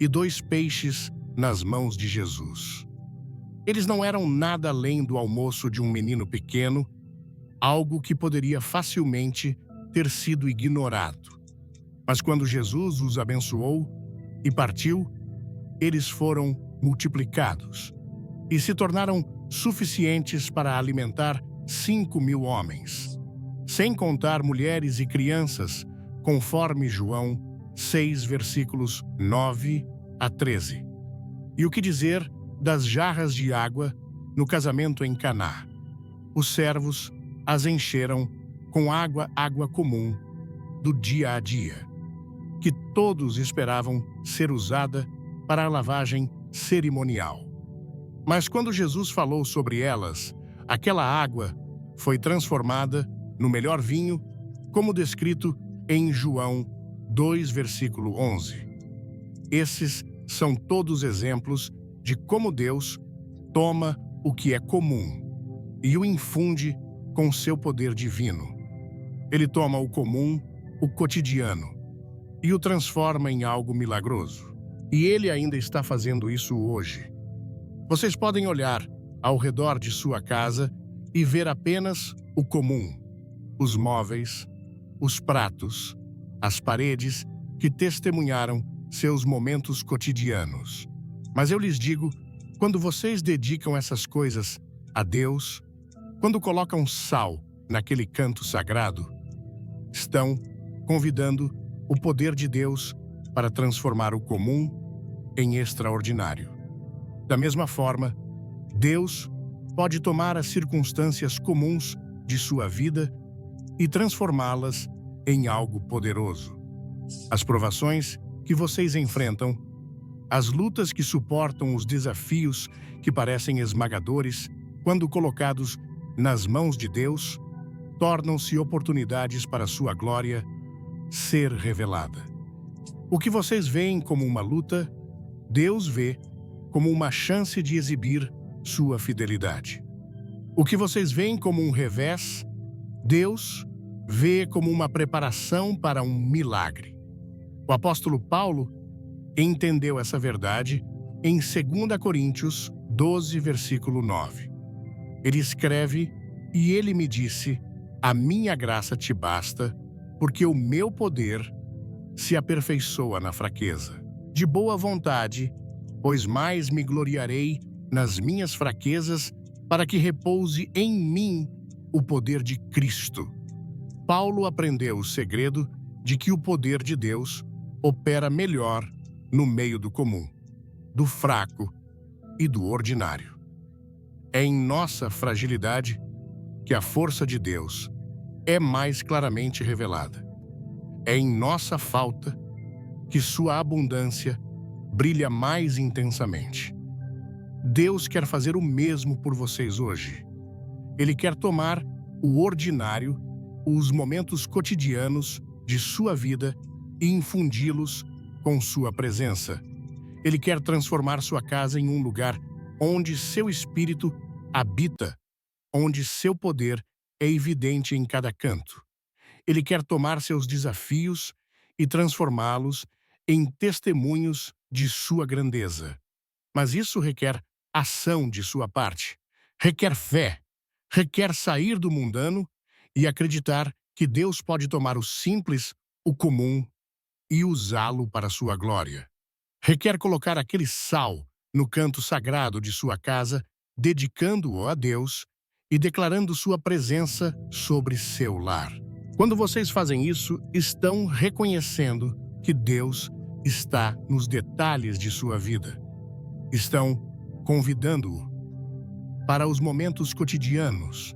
e 2 peixes nas mãos de Jesus. Eles não eram nada além do almoço de um menino pequeno, algo que poderia facilmente ter sido ignorado. Mas quando Jesus os abençoou e partiu, eles foram multiplicados e se tornaram suficientes para alimentar 5.000 homens, sem contar mulheres e crianças, conforme João 6, versículos 9 a 13. E o que dizer das jarras de água no casamento em Caná? Os servos as encheram com água comum do dia a dia, que todos esperavam ser usada para a lavagem cerimonial. Mas quando Jesus falou sobre elas, aquela água foi transformada no melhor vinho, como descrito em João 2, versículo 11. Esses são todos exemplos de como Deus toma o que é comum e o infunde com seu poder divino. Ele toma o comum, o cotidiano, e o transforma em algo milagroso. E ele ainda está fazendo isso hoje. Vocês podem olhar ao redor de sua casa e ver apenas o comum, os móveis, os pratos, as paredes que testemunharam seus momentos cotidianos. Mas eu lhes digo, quando vocês dedicam essas coisas a Deus, quando colocam sal naquele canto sagrado, estão convidando o poder de Deus para transformar o comum em extraordinário. Da mesma forma, Deus pode tomar as circunstâncias comuns de sua vida e transformá-las em algo poderoso. As provações que vocês enfrentam, as lutas que suportam os desafios que parecem esmagadores, quando colocados nas mãos de Deus, tornam-se oportunidades para sua glória ser revelada. O que vocês veem como uma luta, Deus vê como uma chance de exibir sua fidelidade. O que vocês veem como um revés, Deus vê como uma preparação para um milagre. O apóstolo Paulo entendeu essa verdade em 2 Coríntios 12, versículo 9. Ele escreve, e ele me disse, a minha graça te basta, porque o meu poder se aperfeiçoa na fraqueza. De boa vontade, pois mais me gloriarei nas minhas fraquezas, para que repouse em mim o poder de Cristo. Paulo aprendeu o segredo de que o poder de Deus opera melhor no meio do comum, do fraco e do ordinário. É em nossa fragilidade que a força de Deus é mais claramente revelada. É em nossa falta que sua abundância brilha mais intensamente. Deus quer fazer o mesmo por vocês hoje. Ele quer tomar o ordinário, os momentos cotidianos de sua vida e infundi-los com sua presença. Ele quer transformar sua casa em um lugar onde seu espírito habita, onde seu poder é evidente em cada canto. Ele quer tomar seus desafios e transformá-los em testemunhos de sua grandeza. Mas isso requer ação de sua parte, requer fé, requer sair do mundano e acreditar que Deus pode tomar o simples, o comum e usá-lo para sua glória. Requer colocar aquele sal no canto sagrado de sua casa, dedicando-o a Deus e declarando sua presença sobre seu lar. Quando vocês fazem isso, estão reconhecendo que Deus está nos detalhes de sua vida. Estão convidando-o para os momentos cotidianos.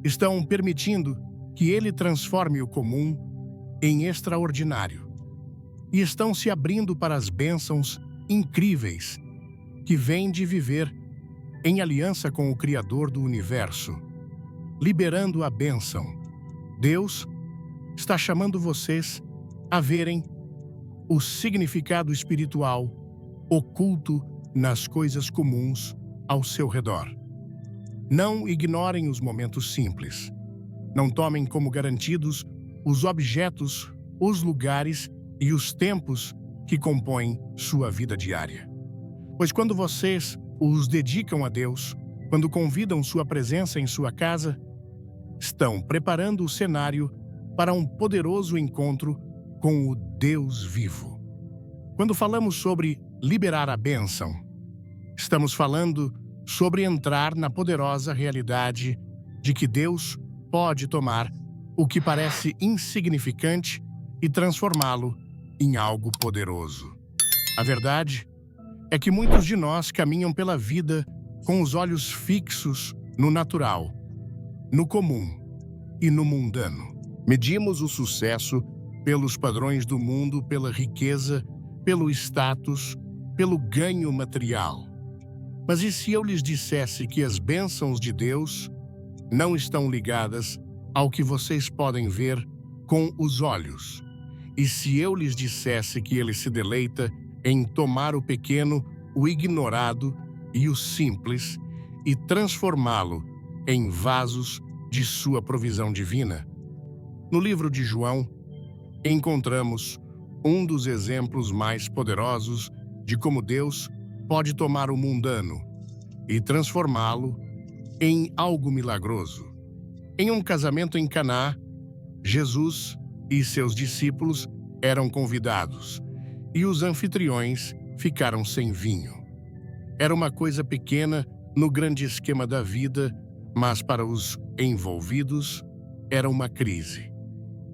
Estão permitindo que ele transforme o comum em extraordinário. E estão se abrindo para as bênçãos incríveis que vêm de viver em aliança com o Criador do Universo, liberando a bênção. Deus está chamando vocês a verem o significado espiritual oculto nas coisas comuns ao seu redor. Não ignorem os momentos simples. Não tomem como garantidos os objetos, os lugares e os tempos que compõem sua vida diária. Pois quando vocês os dedicam a Deus, quando convidam sua presença em sua casa, estão preparando o cenário para um poderoso encontro com o Deus vivo. Quando falamos sobre liberar a bênção, estamos falando sobre entrar na poderosa realidade de que Deus pode tomar o que parece insignificante e transformá-lo em algo poderoso. A verdade é que muitos de nós caminham pela vida com os olhos fixos no natural, no comum e no mundano. Medimos o sucesso pelos padrões do mundo, pela riqueza, pelo status, pelo ganho material. Mas e se eu lhes dissesse que as bênçãos de Deus não estão ligadas ao que vocês podem ver com os olhos? E se eu lhes dissesse que ele se deleita em tomar o pequeno, o ignorado e o simples e transformá-lo em vasos de sua provisão divina? No livro de João, encontramos um dos exemplos mais poderosos de como Deus pode tomar o mundano e transformá-lo em algo milagroso. Em um casamento em Caná, Jesus e seus discípulos eram convidados e os anfitriões ficaram sem vinho. Era uma coisa pequena no grande esquema da vida, mas para os envolvidos era uma crise.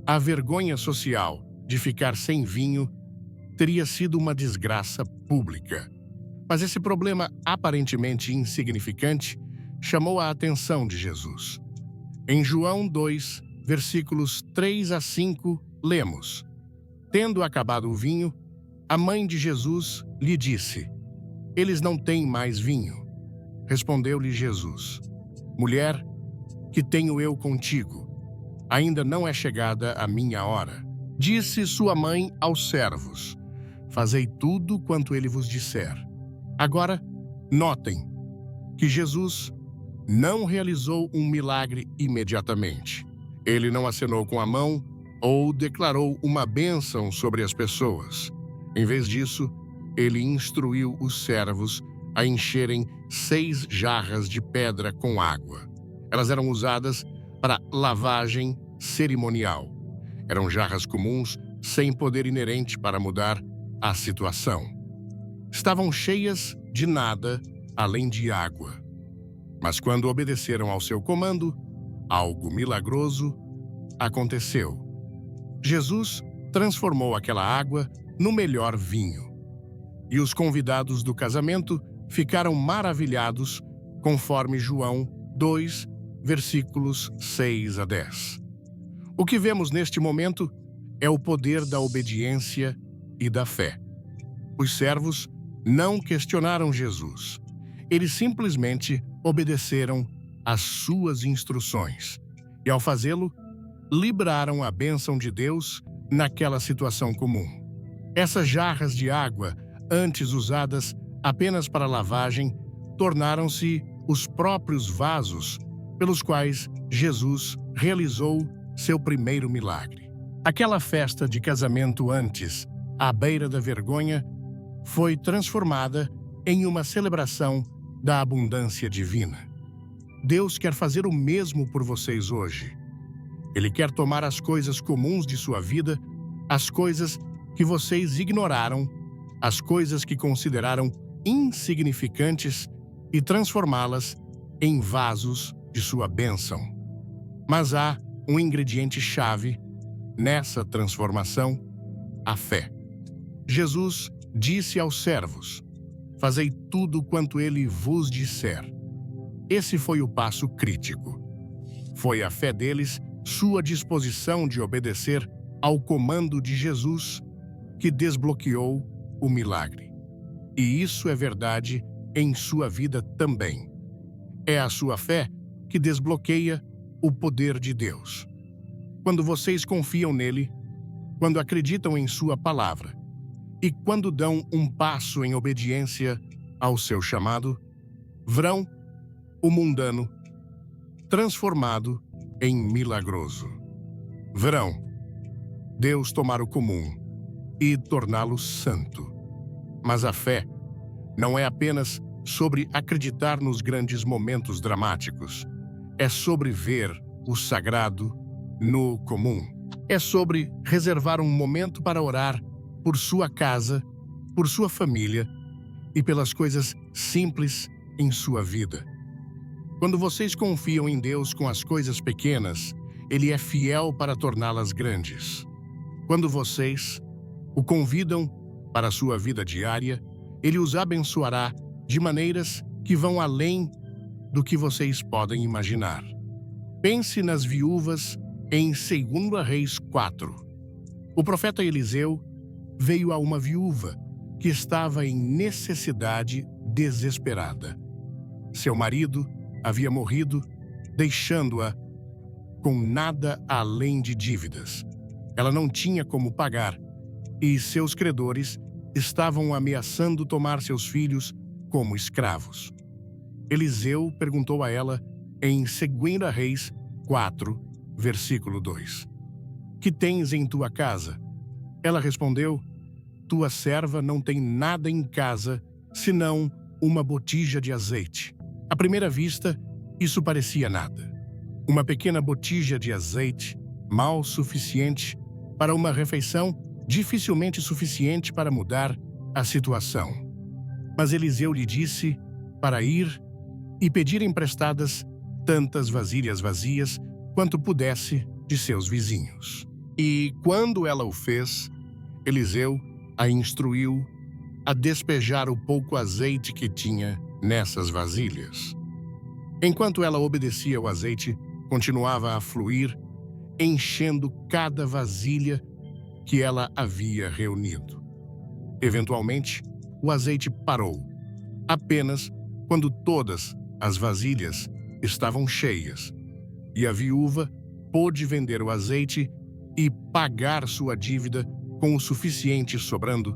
A vergonha social de ficar sem vinho teria sido uma desgraça pública. Mas esse problema aparentemente insignificante chamou a atenção de Jesus. Em João 2, versículos 3 a 5, lemos: Tendo acabado o vinho, a mãe de Jesus lhe disse: Eles não têm mais vinho. Respondeu-lhe Jesus: Mulher, que tenho eu contigo? Ainda não é chegada a minha hora. Disse sua mãe aos servos: Fazei tudo quanto ele vos disser. Agora, notem que Jesus não realizou um milagre imediatamente. Ele não acenou com a mão ou declarou uma bênção sobre as pessoas. Em vez disso, ele instruiu os servos a encherem 6 jarras de pedra com água. Elas eram usadas para lavagem cerimonial. Eram jarras comuns, sem poder inerente para mudar a situação. Estavam cheias de nada além de água. Mas quando obedeceram ao seu comando, algo milagroso aconteceu. Jesus transformou aquela água no melhor vinho. E os convidados do casamento ficaram maravilhados, conforme João 2, versículos 6 a 10. O que vemos neste momento é o poder da obediência e da fé. Os servos não questionaram Jesus. Eles simplesmente obedeceram às suas instruções. E ao fazê-lo, libraram a bênção de Deus naquela situação comum. Essas jarras de água, antes usadas apenas para lavagem, tornaram-se os próprios vasos pelos quais Jesus realizou seu primeiro milagre. Aquela festa de casamento antes, à beira da vergonha, foi transformada em uma celebração da abundância divina. Deus quer fazer o mesmo por vocês hoje. Ele quer tomar as coisas comuns de sua vida, as coisas que vocês ignoraram, as coisas que consideraram insignificantes e transformá-las em vasos de sua bênção. Mas há um ingrediente-chave nessa transformação: a fé. Jesus disse aos servos: "Fazei tudo quanto ele vos disser." Esse foi o passo crítico. Foi a fé deles, sua disposição de obedecer ao comando de Jesus, que desbloqueou o milagre. E isso é verdade em sua vida também. É a sua fé que desbloqueia o poder de Deus. Quando vocês confiam nele, quando acreditam em sua palavra e quando dão um passo em obediência ao seu chamado, verão o mundano transformado em milagroso. Verão Deus tomar o comum e torná-lo santo. Mas a fé não é apenas sobre acreditar nos grandes momentos dramáticos. É sobre ver o sagrado no comum. É sobre reservar um momento para orar por sua casa, por sua família e pelas coisas simples em sua vida. Quando vocês confiam em Deus com as coisas pequenas, Ele é fiel para torná-las grandes. Quando vocês o convidam para a sua vida diária, Ele os abençoará de maneiras que vão além do que vocês podem imaginar. Pense nas viúvas em 2 Reis 4. O profeta Eliseu veio a uma viúva que estava em necessidade desesperada. Seu marido havia morrido, deixando-a com nada além de dívidas. Ela não tinha como pagar e seus credores estavam ameaçando tomar seus filhos como escravos. Eliseu perguntou a ela em 2 Reis 4, versículo 2: "Que tens em tua casa?" Ela respondeu: "Tua serva não tem nada em casa, senão uma botija de azeite." À primeira vista, isso parecia nada. Uma pequena botija de azeite, mal suficiente para uma refeição, dificilmente suficiente para mudar a situação. Mas Eliseu lhe disse para ir e pedir emprestadas tantas vasilhas vazias quanto pudesse de seus vizinhos. E quando ela o fez, Eliseu a instruiu a despejar o pouco azeite que tinha nessas vasilhas. Enquanto ela obedecia, o azeite continuava a fluir, enchendo cada vasilha que ela havia reunido. Eventualmente, o azeite parou, apenas quando todas as vasilhas estavam cheias, e a viúva pôde vender o azeite e pagar sua dívida com o suficiente sobrando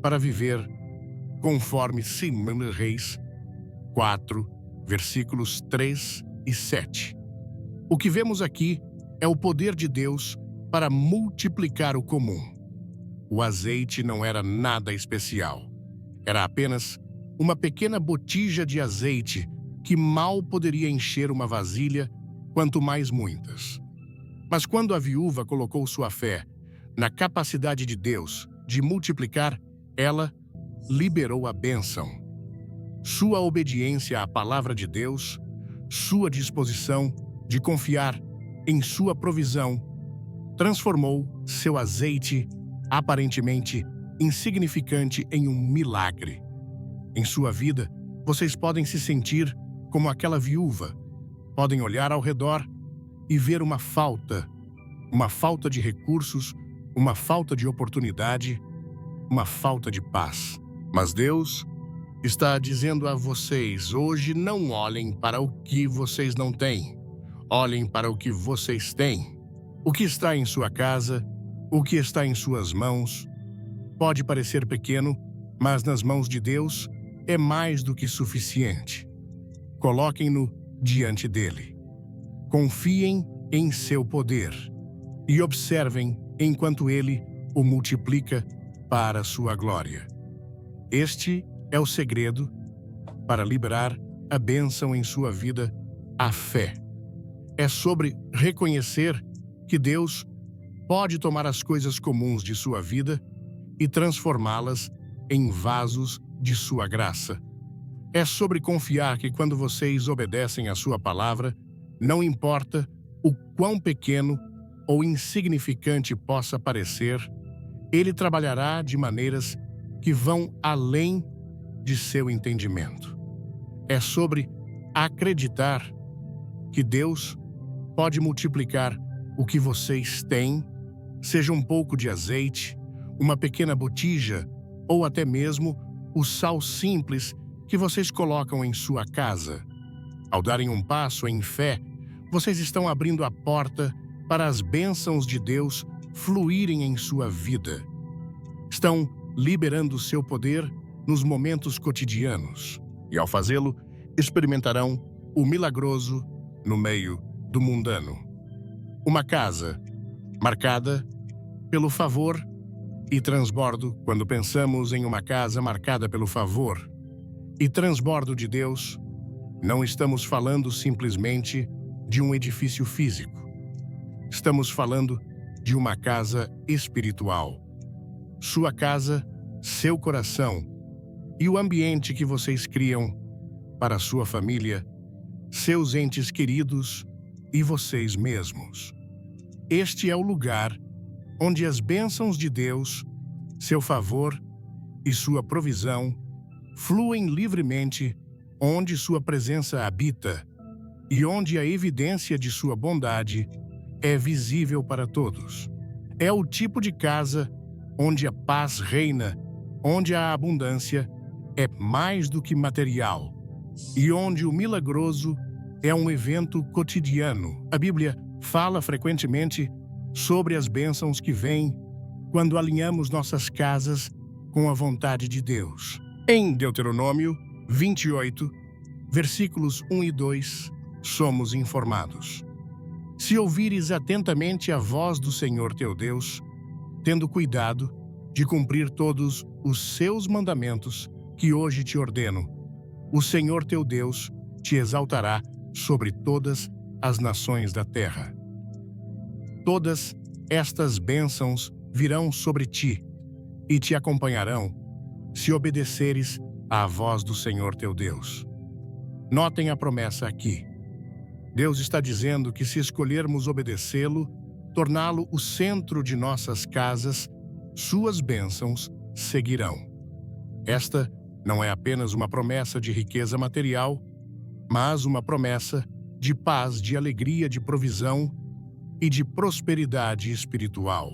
para viver conforme 2 Reis 4, versículos 3 e 7. O que vemos aqui é o poder de Deus para multiplicar o comum. O azeite não era nada especial. Era apenas uma pequena botija de azeite que mal poderia encher uma vasilha, quanto mais muitas. Mas quando a viúva colocou sua fé na capacidade de Deus de multiplicar, ela liberou a bênção. Sua obediência à palavra de Deus, sua disposição de confiar em sua provisão, transformou seu azeite, aparentemente insignificante, em um milagre. Em sua vida, vocês podem se sentir como aquela viúva. Podem olhar ao redor e ver uma falta de recursos, uma falta de oportunidade, uma falta de paz. Mas Deus está dizendo a vocês hoje: não olhem para o que vocês não têm. Olhem para o que vocês têm. O que está em sua casa, o que está em suas mãos, pode parecer pequeno, mas nas mãos de Deus é mais do que suficiente. Coloquem-no diante dele. Confiem em seu poder e observem enquanto ele o multiplica para sua glória. Este é o segredo para liberar a bênção em sua vida a fé. É sobre reconhecer que Deus pode tomar as coisas comuns de sua vida e transformá-las em vasos de sua graça. É sobre confiar que quando vocês obedecem à sua palavra, não importa o quão pequeno ou insignificante possa parecer, ele trabalhará de maneiras que vão além de seu entendimento. É sobre acreditar que Deus pode multiplicar o que vocês têm, seja um pouco de azeite, uma pequena botija ou até mesmo o sal simples que vocês colocam em sua casa. Ao darem um passo em fé, vocês estão abrindo a porta para as bênçãos de Deus fluírem em sua vida. Estão liberando seu poder nos momentos cotidianos e, ao fazê-lo, experimentarão o milagroso no meio do mundano. Uma casa marcada pelo favor e transbordo. Quando pensamos em uma casa marcada pelo favor e transbordo de Deus, não estamos falando simplesmente de um edifício físico. Estamos falando de uma casa espiritual. Sua casa, seu coração e o ambiente que vocês criam para sua família, seus entes queridos e vocês mesmos. Este é o lugar onde as bênçãos de Deus, seu favor e sua provisão fluem livremente, onde sua presença habita e onde a evidência de sua bondade é visível para todos. É o tipo de casa onde a paz reina, onde a abundância é mais do que material e onde o milagroso é um evento cotidiano. A Bíblia fala frequentemente sobre as bênçãos que vêm quando alinhamos nossas casas com a vontade de Deus. Em Deuteronômio 28, versículos 1 e 2, somos informados: se ouvires atentamente a voz do Senhor teu Deus, tendo cuidado de cumprir todos os seus mandamentos que hoje te ordeno, o Senhor teu Deus te exaltará sobre todas as nações da terra. Todas estas bênçãos virão sobre ti e te acompanharão se obedeceres à voz do Senhor teu Deus. Notem a promessa aqui. Deus está dizendo que se escolhermos obedecê-lo, torná-lo o centro de nossas casas, suas bênçãos seguirão. Esta não é apenas uma promessa de riqueza material, mas uma promessa de paz, de alegria, de provisão e de prosperidade espiritual.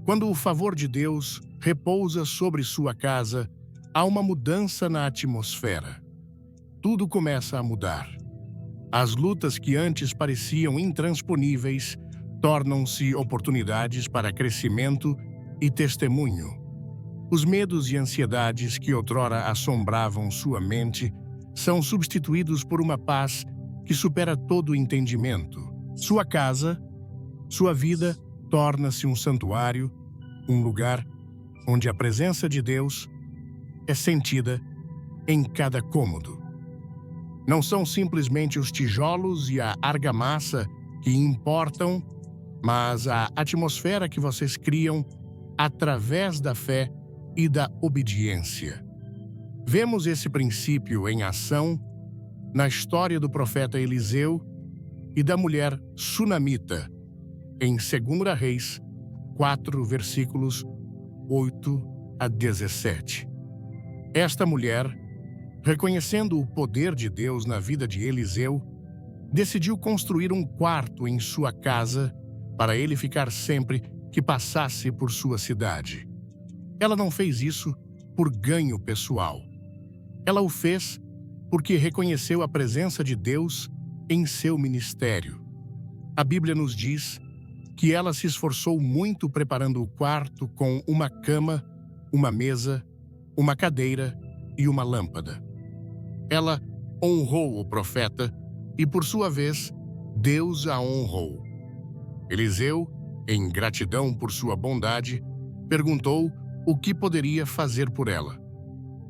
Quando o favor de Deus repousa sobre sua casa, há uma mudança na atmosfera. Tudo começa a mudar. As lutas que antes pareciam intransponíveis tornam-se oportunidades para crescimento e testemunho. Os medos e ansiedades que outrora assombravam sua mente são substituídos por uma paz que supera todo o entendimento. Sua casa, sua vida, torna-se um santuário, um lugar onde a presença de Deus é sentida em cada cômodo. Não são simplesmente os tijolos e a argamassa que importam, mas a atmosfera que vocês criam através da fé e da obediência. Vemos esse princípio em ação na história do profeta Eliseu e da mulher sunamita, em 2 Reis 4, versículos 8 a 17. Esta mulher, reconhecendo o poder de Deus na vida de Eliseu, decidiu construir um quarto em sua casa para ele ficar sempre que passasse por sua cidade. Ela não fez isso por ganho pessoal. Ela o fez porque reconheceu a presença de Deus em seu ministério. A Bíblia nos diz que ela se esforçou muito preparando o quarto com uma cama, uma mesa, uma cadeira e uma lâmpada. Ela honrou o profeta e, por sua vez, Deus a honrou. Eliseu, em gratidão por sua bondade, perguntou o que poderia fazer por ela.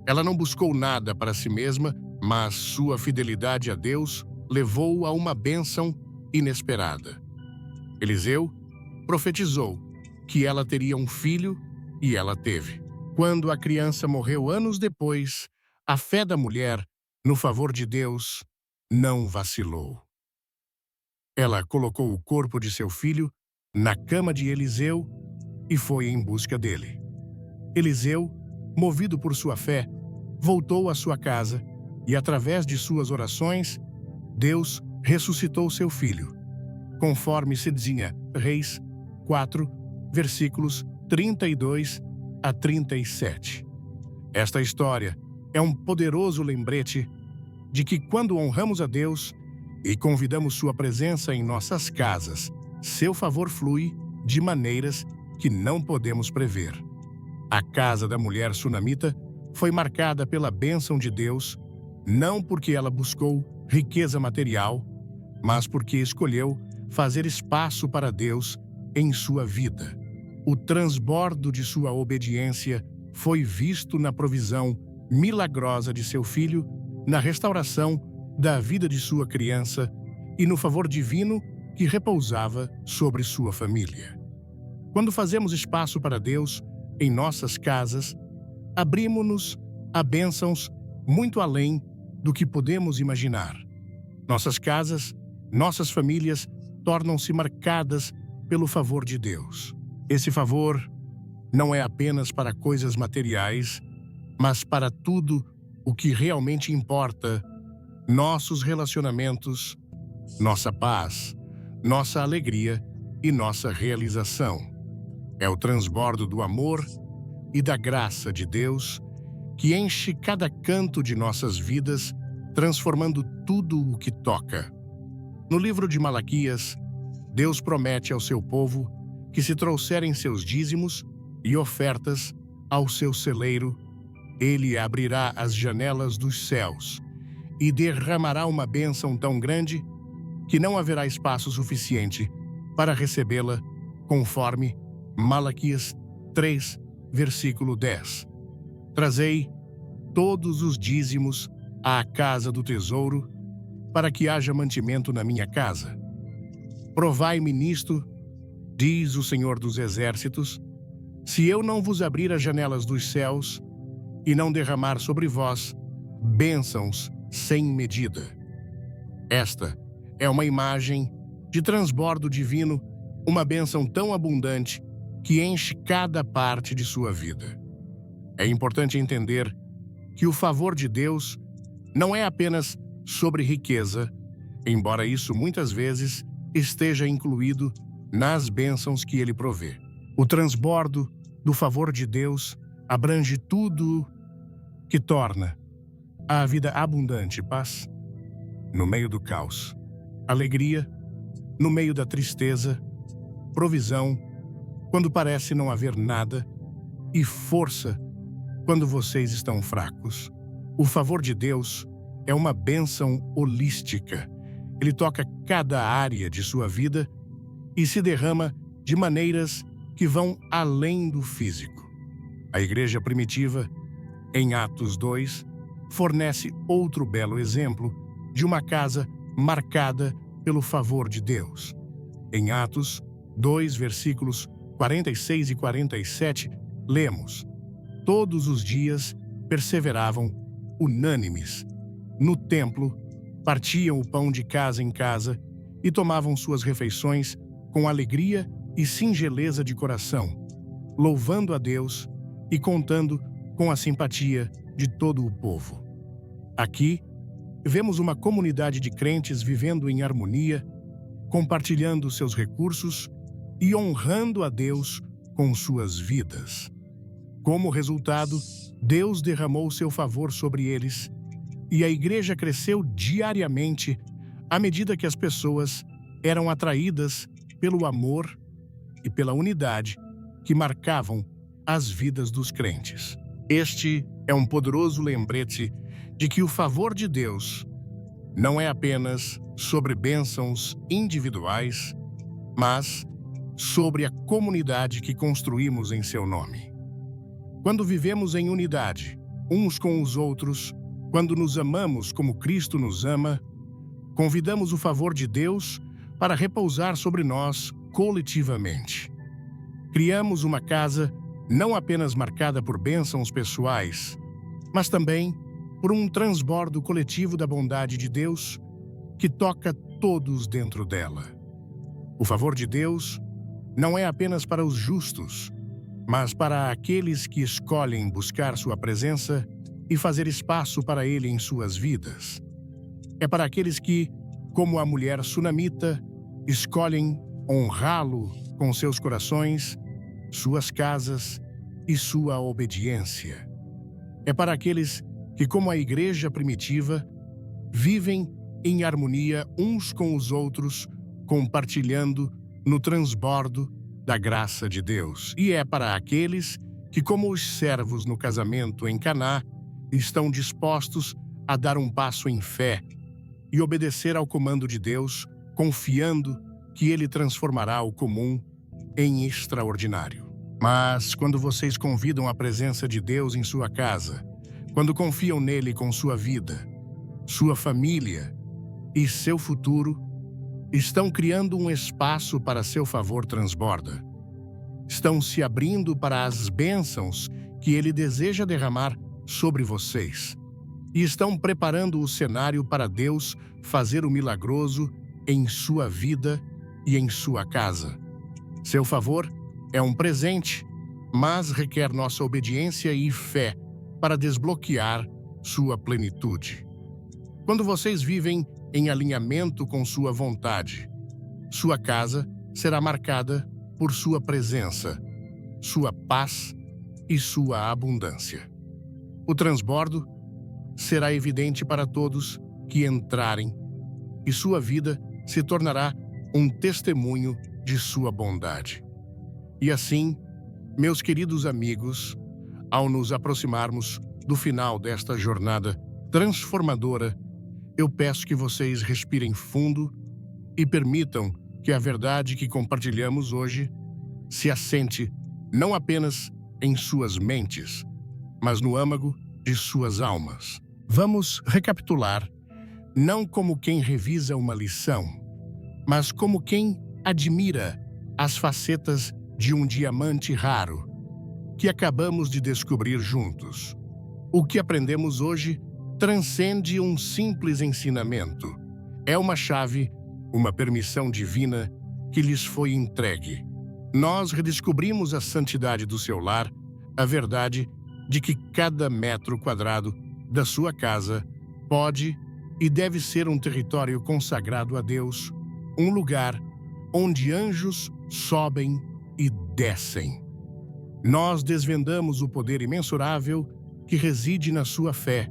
Ela não buscou nada para si mesma, mas sua fidelidade a Deus levou a uma bênção inesperada. Eliseu profetizou que ela teria um filho e ela teve. Quando a criança morreu anos depois, a fé da mulher, no favor de Deus, não vacilou. Ela colocou o corpo de seu filho na cama de Eliseu e foi em busca dele. Eliseu, movido por sua fé, voltou à sua casa e, através de suas orações, Deus ressuscitou seu filho, conforme se dizia Reis 4, versículos 32 a 37. Esta história é um poderoso lembrete de que quando honramos a Deus e convidamos sua presença em nossas casas, seu favor flui de maneiras que não podemos prever. A casa da mulher sunamita foi marcada pela bênção de Deus, não porque ela buscou riqueza material, mas porque escolheu fazer espaço para Deus em sua vida. O transbordo de sua obediência foi visto na provisão milagrosa de seu filho, na restauração da vida de sua criança e no favor divino que repousava sobre sua família. Quando fazemos espaço para Deus em nossas casas, abrimos-nos a bênçãos muito além do que podemos imaginar. Nossas casas, nossas famílias tornam-se marcadas pelo favor de Deus. Esse favor não é apenas para coisas materiais, mas para tudo o que realmente importa: nossos relacionamentos, nossa paz, nossa alegria e nossa realização. É o transbordo do amor e da graça de Deus que enche cada canto de nossas vidas, transformando tudo o que toca. No livro de Malaquias, Deus promete ao seu povo que, se trouxerem seus dízimos e ofertas ao seu celeiro, ele abrirá as janelas dos céus e derramará uma bênção tão grande que não haverá espaço suficiente para recebê-la, conforme Malaquias 3, versículo 10. Trazei todos os dízimos à casa do tesouro, para que haja mantimento na minha casa. Provai-me nisto, diz o Senhor dos Exércitos, se eu não vos abrir as janelas dos céus e não derramar sobre vós bênçãos sem medida. Esta é uma imagem de transbordo divino, uma bênção tão abundante que enche cada parte de sua vida. É importante entender que o favor de Deus não é apenas sobre riqueza, embora isso muitas vezes esteja incluído nas bênçãos que ele provê. O transbordo do favor de Deus abrange tudo que torna a vida abundante: paz no meio do caos, alegria no meio da tristeza, provisão quando parece não haver nada e força quando vocês estão fracos. O favor de Deus é uma bênção holística. Ele toca cada área de sua vida e se derrama de maneiras que vão além do físico. A igreja primitiva, em Atos 2, fornece outro belo exemplo de uma casa marcada pelo favor de Deus. Em Atos 2, versículos 46 e 47, lemos: todos os dias perseveravam unânimes no templo, partiam o pão de casa em casa e tomavam suas refeições com alegria e singeleza de coração, louvando a Deus e contando com a simpatia de todo o povo. Aqui, vemos uma comunidade de crentes vivendo em harmonia, compartilhando seus recursos e honrando a Deus com suas vidas. Como resultado, Deus derramou seu favor sobre eles e a igreja cresceu diariamente à medida que as pessoas eram atraídas pelo amor e pela unidade que marcavam as vidas dos crentes. Este é um poderoso lembrete de que o favor de Deus não é apenas sobre bênçãos individuais, mas sobre a comunidade que construímos em seu nome. Quando vivemos em unidade, uns com os outros, quando nos amamos como Cristo nos ama, convidamos o favor de Deus para repousar sobre nós coletivamente. Criamos uma casa não apenas marcada por bênçãos pessoais, mas também por um transbordo coletivo da bondade de Deus que toca todos dentro dela. O favor de Deus não é apenas para os justos, mas para aqueles que escolhem buscar sua presença e fazer espaço para Ele em suas vidas. É para aqueles que, como a mulher sunamita, escolhem honrá-lo com seus corações, suas casas e sua obediência. É para aqueles que, como a igreja primitiva, vivem em harmonia uns com os outros, compartilhando no transbordo da graça de Deus. E é para aqueles que, como os servos no casamento em Caná, estão dispostos a dar um passo em fé e obedecer ao comando de Deus, confiando que Ele transformará o comum em extraordinário. Mas quando vocês convidam a presença de Deus em sua casa, quando confiam nele com sua vida, sua família e seu futuro, estão criando um espaço para seu favor transborda. Estão se abrindo para as bênçãos que Ele deseja derramar sobre vocês. E estão preparando o cenário para Deus fazer o milagroso em sua vida e em sua casa. Seu favor é um presente, mas requer nossa obediência e fé para desbloquear sua plenitude. Quando vocês vivem em alinhamento com sua vontade, sua casa será marcada por sua presença, sua paz e sua abundância. O transbordo será evidente para todos que entrarem, e sua vida se tornará um testemunho de sua bondade. E assim, meus queridos amigos, ao nos aproximarmos do final desta jornada transformadora, eu peço que vocês respirem fundo e permitam que a verdade que compartilhamos hoje se assente não apenas em suas mentes, mas no âmago de suas almas. Vamos recapitular, não como quem revisa uma lição, mas como quem admira as facetas de um diamante raro que acabamos de descobrir juntos. O que aprendemos hoje transcende um simples ensinamento. É uma chave, uma permissão divina que lhes foi entregue. Nós redescobrimos a santidade do seu lar, a verdade de que cada metro quadrado da sua casa pode e deve ser um território consagrado a Deus, um lugar onde anjos sobem e descem. Nós desvendamos o poder imensurável que reside na sua fé,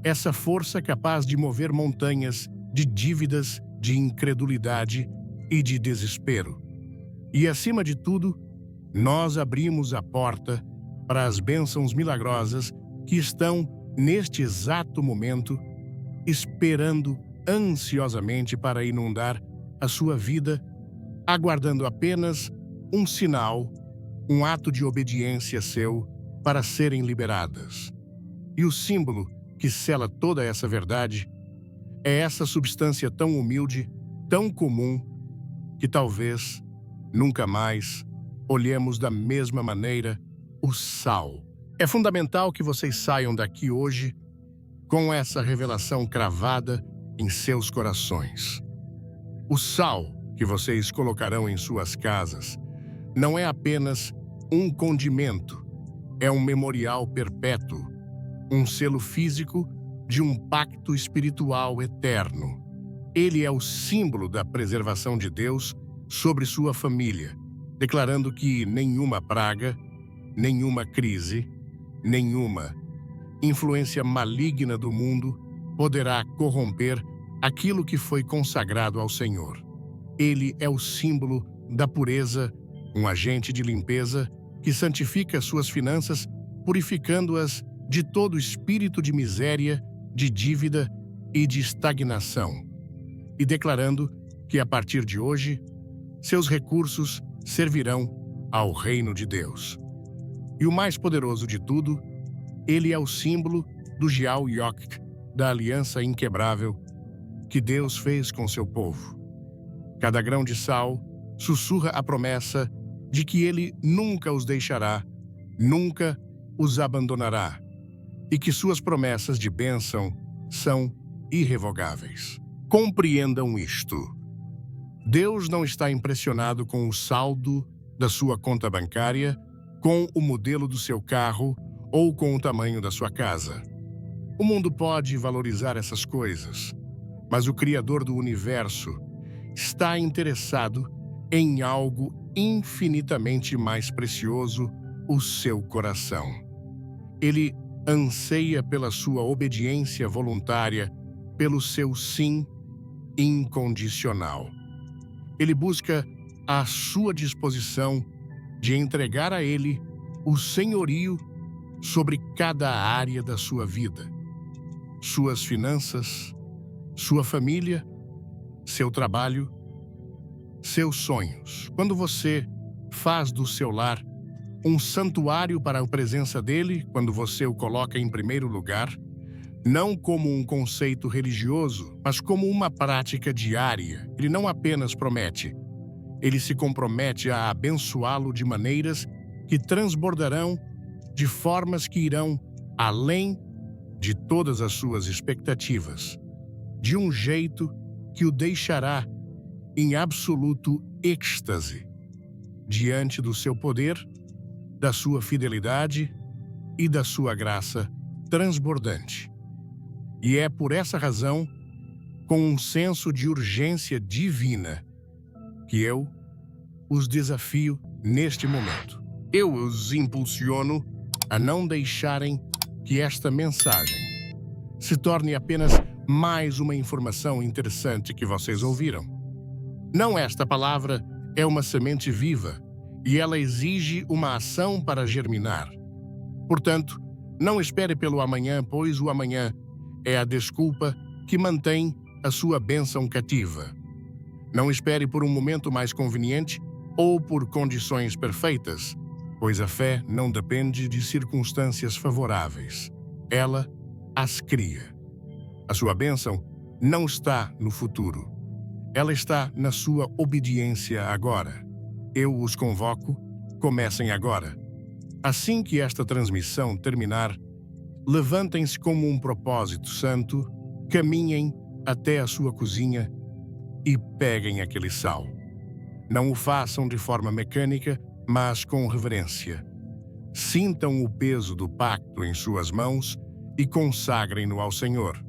essa força capaz de mover montanhas de dívidas, de incredulidade e de desespero. E, acima de tudo, nós abrimos a porta para as bênçãos milagrosas que estão, neste exato momento, esperando ansiosamente para inundar a sua vida, aguardando apenas um sinal, um ato de obediência seu para serem liberadas. E o símbolo que sela toda essa verdade é essa substância tão humilde, tão comum, que talvez nunca mais olhemos da mesma maneira: o sal. É fundamental que vocês saiam daqui hoje com essa revelação cravada em seus corações. O sal que vocês colocarão em suas casas não é apenas um condimento, é um memorial perpétuo, um selo físico de um pacto espiritual eterno. Ele é o símbolo da preservação de Deus sobre sua família, declarando que nenhuma praga, nenhuma crise, nenhuma influência maligna do mundo poderá corromper aquilo que foi consagrado ao Senhor. Ele é o símbolo da pureza, um agente de limpeza que santifica suas finanças, purificando-as de todo espírito de miséria, de dívida e de estagnação, e declarando que, a partir de hoje, seus recursos servirão ao reino de Deus. E o mais poderoso de tudo, ele é o símbolo do Jiao Yok, da aliança inquebrável, que Deus fez com seu povo. Cada grão de sal sussurra a promessa de que Ele nunca os deixará, nunca os abandonará, e que suas promessas de bênção são irrevogáveis. Compreendam isto. Deus não está impressionado com o saldo da sua conta bancária, com o modelo do seu carro ou com o tamanho da sua casa. O mundo pode valorizar essas coisas, mas o Criador do universo está interessado em algo infinitamente mais precioso, o seu coração. Ele anseia pela sua obediência voluntária, pelo seu sim incondicional. Ele busca a sua disposição de entregar a Ele o senhorio sobre cada área da sua vida, suas finanças, sua família, seu trabalho, seus sonhos. Quando você faz do seu lar um santuário para a presença dele, quando você o coloca em primeiro lugar, não como um conceito religioso, mas como uma prática diária, ele não apenas promete, ele se compromete a abençoá-lo de maneiras que transbordarão de formas que irão além de todas as suas expectativas, de um jeito que o deixará em absoluto êxtase diante do seu poder, da sua fidelidade e da sua graça transbordante. E é por essa razão, com um senso de urgência divina, que eu os desafio neste momento. Eu os impulsiono a não deixarem que esta mensagem se torne apenas mais uma informação interessante que vocês ouviram. Não, esta palavra é uma semente viva e ela exige uma ação para germinar. Portanto, não espere pelo amanhã, pois o amanhã é a desculpa que mantém a sua bênção cativa. Não espere por um momento mais conveniente ou por condições perfeitas, pois a fé não depende de circunstâncias favoráveis. Ela as cria. A sua bênção não está no futuro. Ela está na sua obediência agora. Eu os convoco, comecem agora. Assim que esta transmissão terminar, levantem-se como um propósito santo, caminhem até a sua cozinha e peguem aquele sal. Não o façam de forma mecânica, mas com reverência. Sintam o peso do pacto em suas mãos e consagrem-no ao Senhor.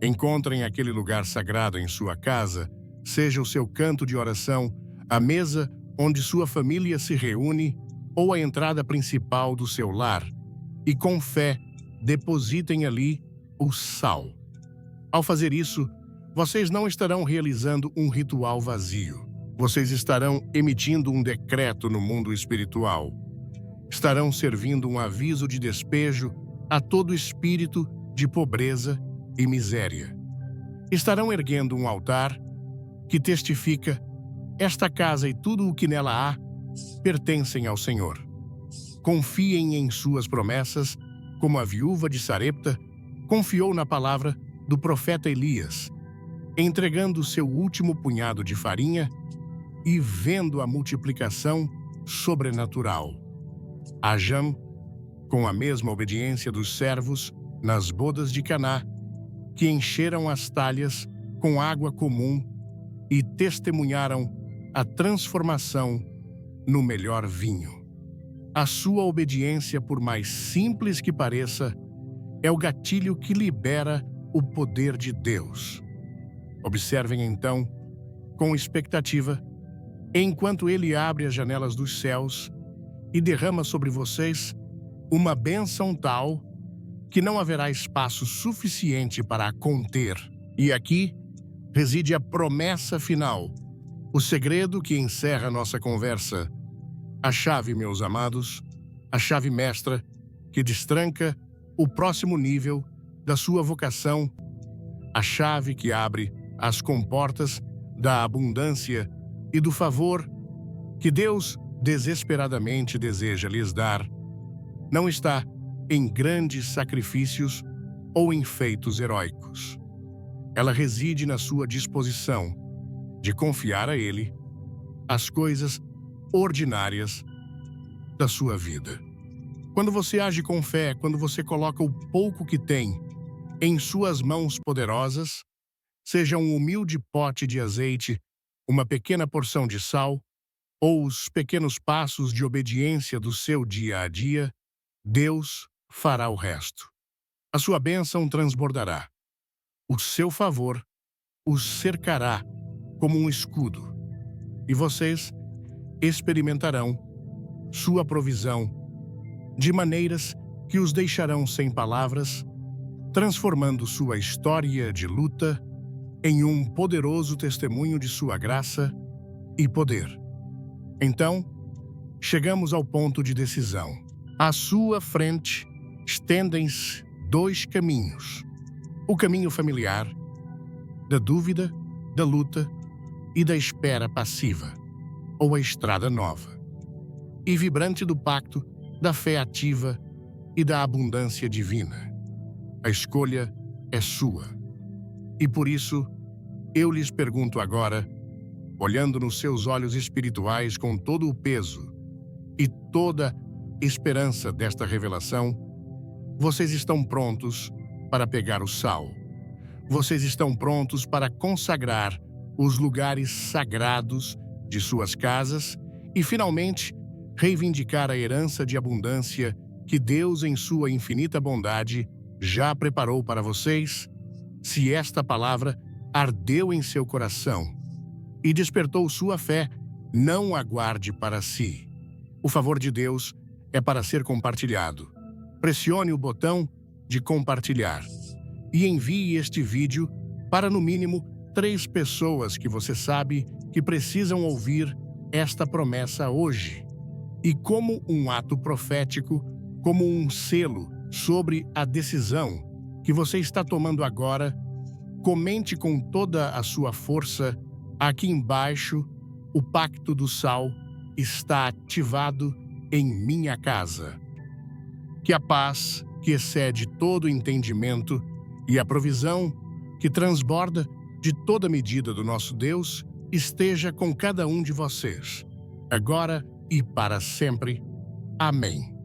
Encontrem aquele lugar sagrado em sua casa, seja o seu canto de oração, a mesa onde sua família se reúne ou a entrada principal do seu lar, e com fé depositem ali o sal. Ao fazer isso, vocês não estarão realizando um ritual vazio. Vocês estarão emitindo um decreto no mundo espiritual. Estarão servindo um aviso de despejo a todo espírito de pobreza e miséria. Estarão erguendo um altar que testifica: esta casa e tudo o que nela há pertencem ao Senhor. Confiem em suas promessas, como a viúva de Sarepta confiou na palavra do profeta Elias, entregando seu último punhado de farinha e vendo a multiplicação sobrenatural. Hajam, com a mesma obediência dos servos nas bodas de Caná, que encheram as talhas com água comum e testemunharam a transformação no melhor vinho. A sua obediência, por mais simples que pareça, é o gatilho que libera o poder de Deus. Observem então, com expectativa, enquanto Ele abre as janelas dos céus e derrama sobre vocês uma bênção tal que não haverá espaço suficiente para a conter. E aqui reside a promessa final, o segredo que encerra nossa conversa. A chave, meus amados, a chave mestra que destranca o próximo nível da sua vocação, a chave que abre as comportas da abundância e do favor que Deus desesperadamente deseja lhes dar, não está em grandes sacrifícios ou em feitos heróicos. Ela reside na sua disposição de confiar a Ele as coisas ordinárias da sua vida. Quando você age com fé, quando você coloca o pouco que tem em suas mãos poderosas, seja um humilde pote de azeite, uma pequena porção de sal, ou os pequenos passos de obediência do seu dia a dia, Deus fará o resto. A sua bênção transbordará. O seu favor os cercará como um escudo. E vocês experimentarão sua provisão de maneiras que os deixarão sem palavras, transformando sua história de luta em um poderoso testemunho de sua graça e poder. Então, chegamos ao ponto de decisão. À sua frente estendem-se dois caminhos: o caminho familiar, da dúvida, da luta e da espera passiva, ou a estrada nova e vibrante do pacto, da fé ativa e da abundância divina. A escolha é sua. E por isso, eu lhes pergunto agora, olhando nos seus olhos espirituais com todo o peso e toda esperança desta revelação, vocês estão prontos para pegar o sal? Vocês estão prontos para consagrar os lugares sagrados de suas casas e, finalmente, reivindicar a herança de abundância que Deus, em sua infinita bondade, já preparou para vocês? Se esta palavra ardeu em seu coração e despertou sua fé, não aguarde para si. O favor de Deus é para ser compartilhado. Pressione o botão de compartilhar e envie este vídeo para, no mínimo, 3 pessoas que você sabe que precisam ouvir esta promessa hoje. E como um ato profético, como um selo sobre a decisão que você está tomando agora, comente com toda a sua força: aqui embaixo, o pacto do sal está ativado em minha casa. Que a paz, que excede todo entendimento, e a provisão, que transborda de toda medida do nosso Deus, esteja com cada um de vocês, agora e para sempre. Amém.